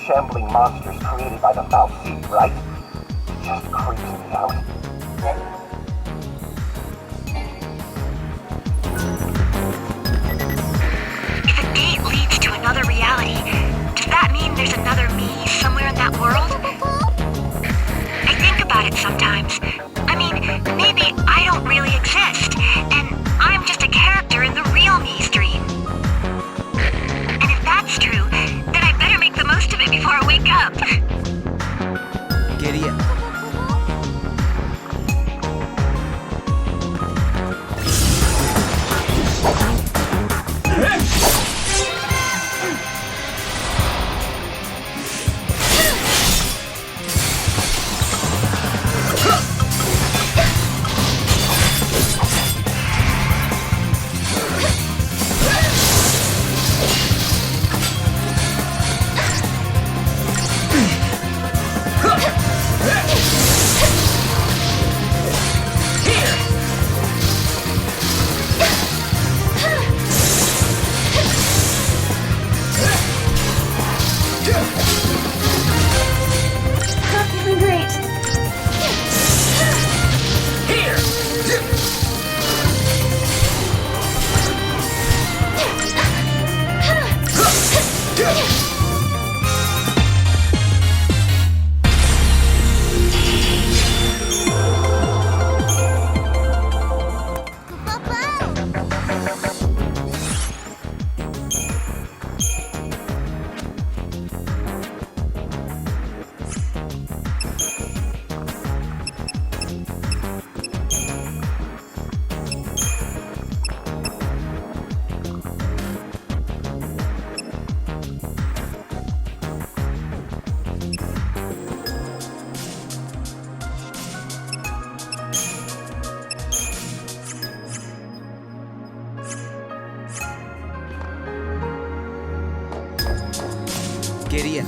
Shambling monsters created by the foul seed, right? Just creeps me out. If a gate leads to another reality, does that mean there's another me somewhere in that world? I think about it sometimes. I mean, maybe I don't really exist, and I'm just a character in the real me's dream. And if that's true, then I better make the most of it before I wake up. Giddy up. idiot.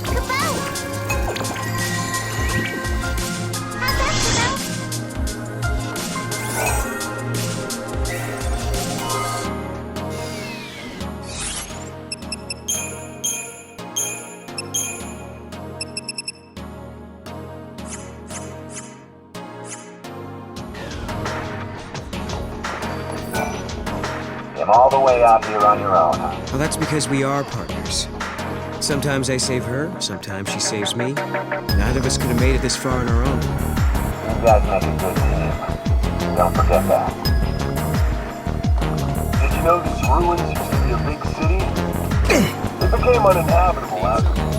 Came all the way out here on your own, huh? Well, that's because we are partners. Sometimes I save her, sometimes she saves me. Neither of us could have made it this far on our own. You guys make a good team. Don't forget that. Did you know these ruins used to be a big city? It became uninhabitable after the war.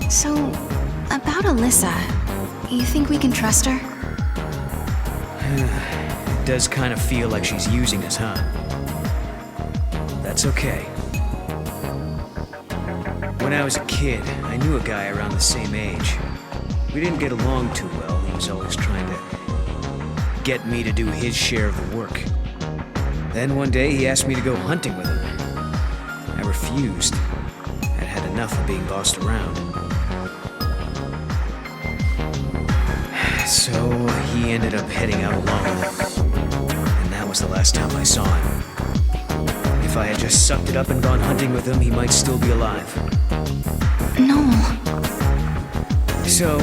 So, about Alyssa, you think we can trust her? It does kind of feel like she's using us, huh? That's okay. When I was a kid, I knew a guy around the same age. We didn't get along too well. He was always trying to get me to do his share of the work. Then one day he asked me to go hunting with him. I refused. I'd had enough of being bossed around. So he ended up heading out alone. And that was the last time I saw him. If I had just sucked it up and gone hunting with him, he might still be alive. No. So,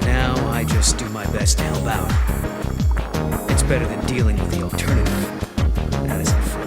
now I just do my best to help out. It's better than dealing with the alternative. That isn't fun.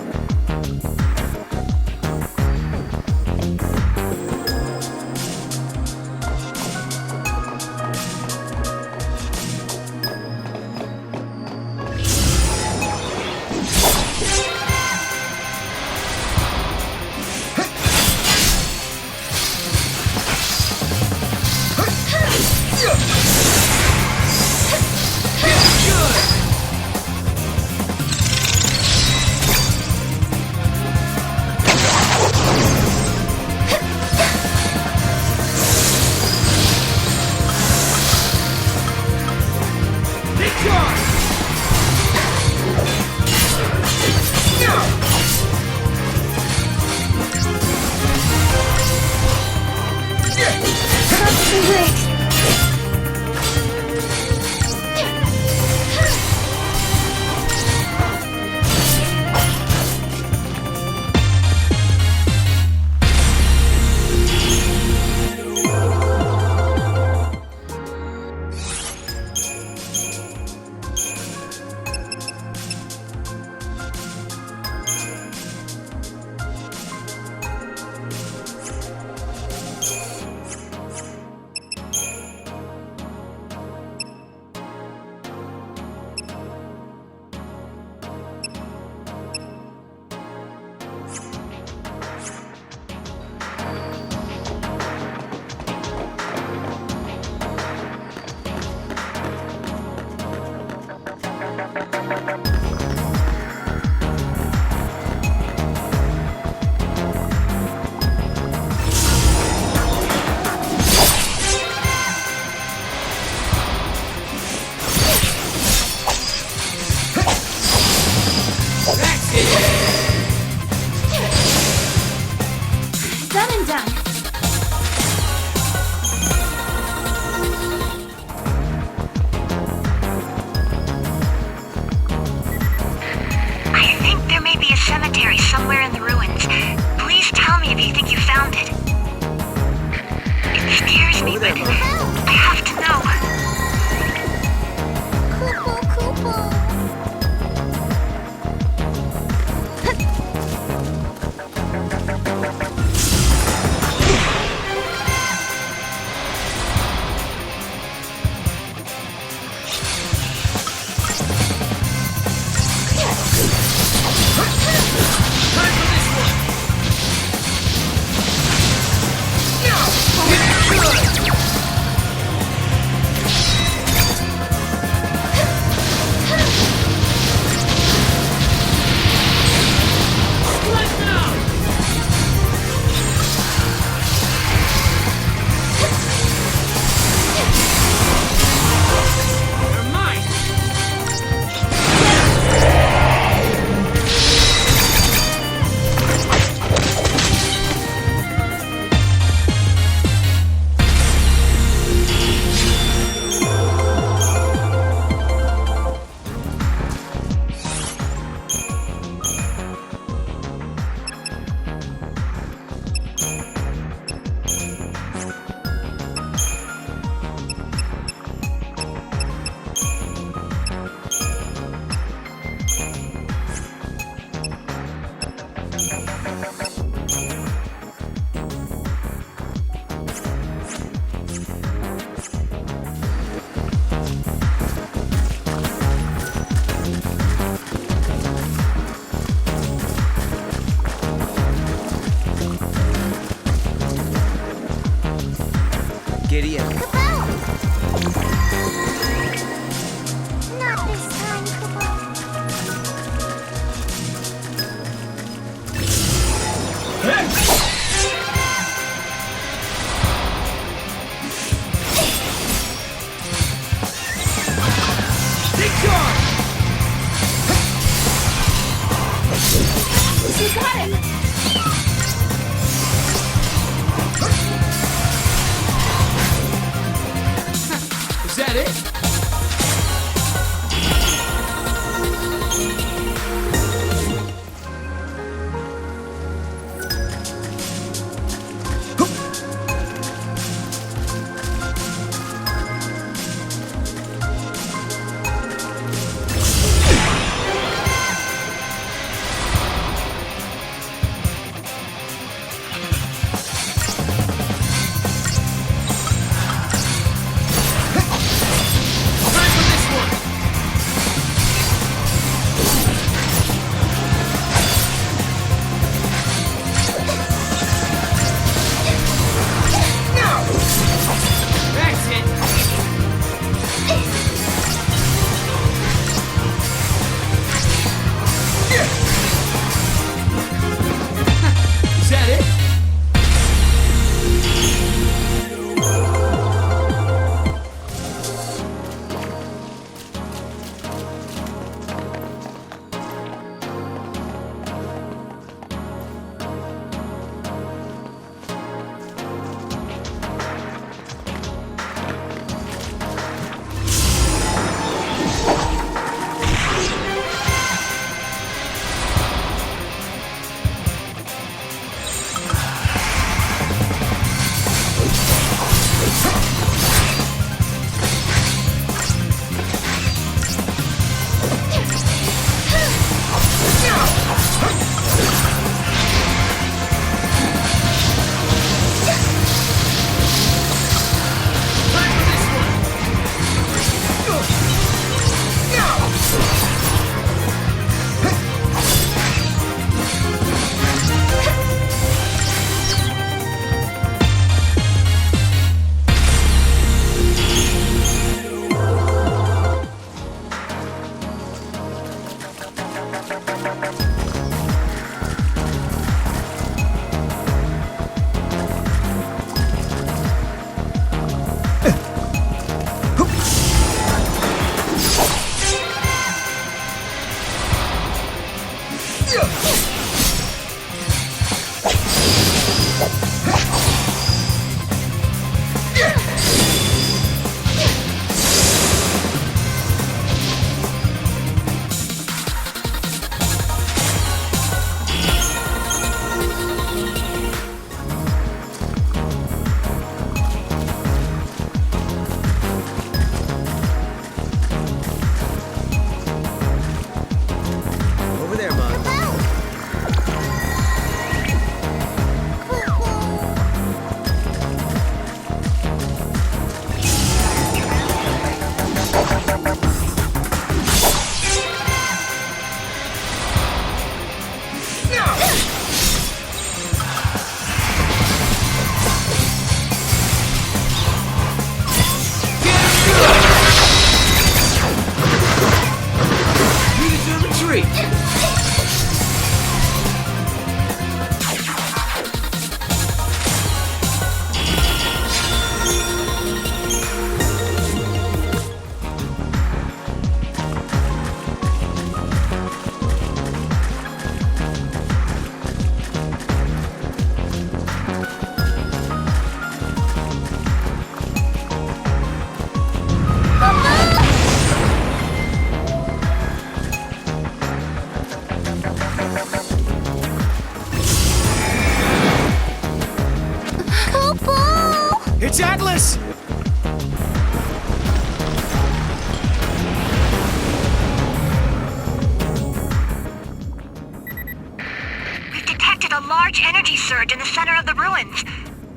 surge in the center of the ruins.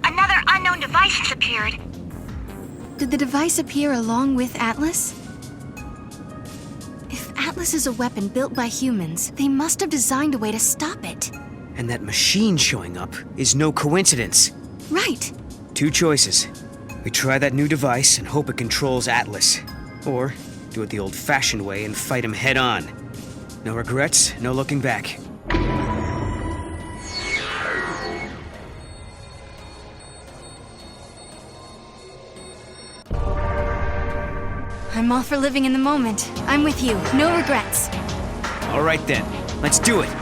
Another unknown device has appeared. Did the device appear along with Atlus? If Atlus is a weapon built by humans, they must have designed a way to stop it. And that machine showing up is no coincidence. Right. Two choices. We try that new device and hope it controls Atlus. Or do it the old-fashioned way and fight him head-on. No regrets, no looking back. I'm all for living in the moment. I'm with you. No regrets. All right then, let's do it.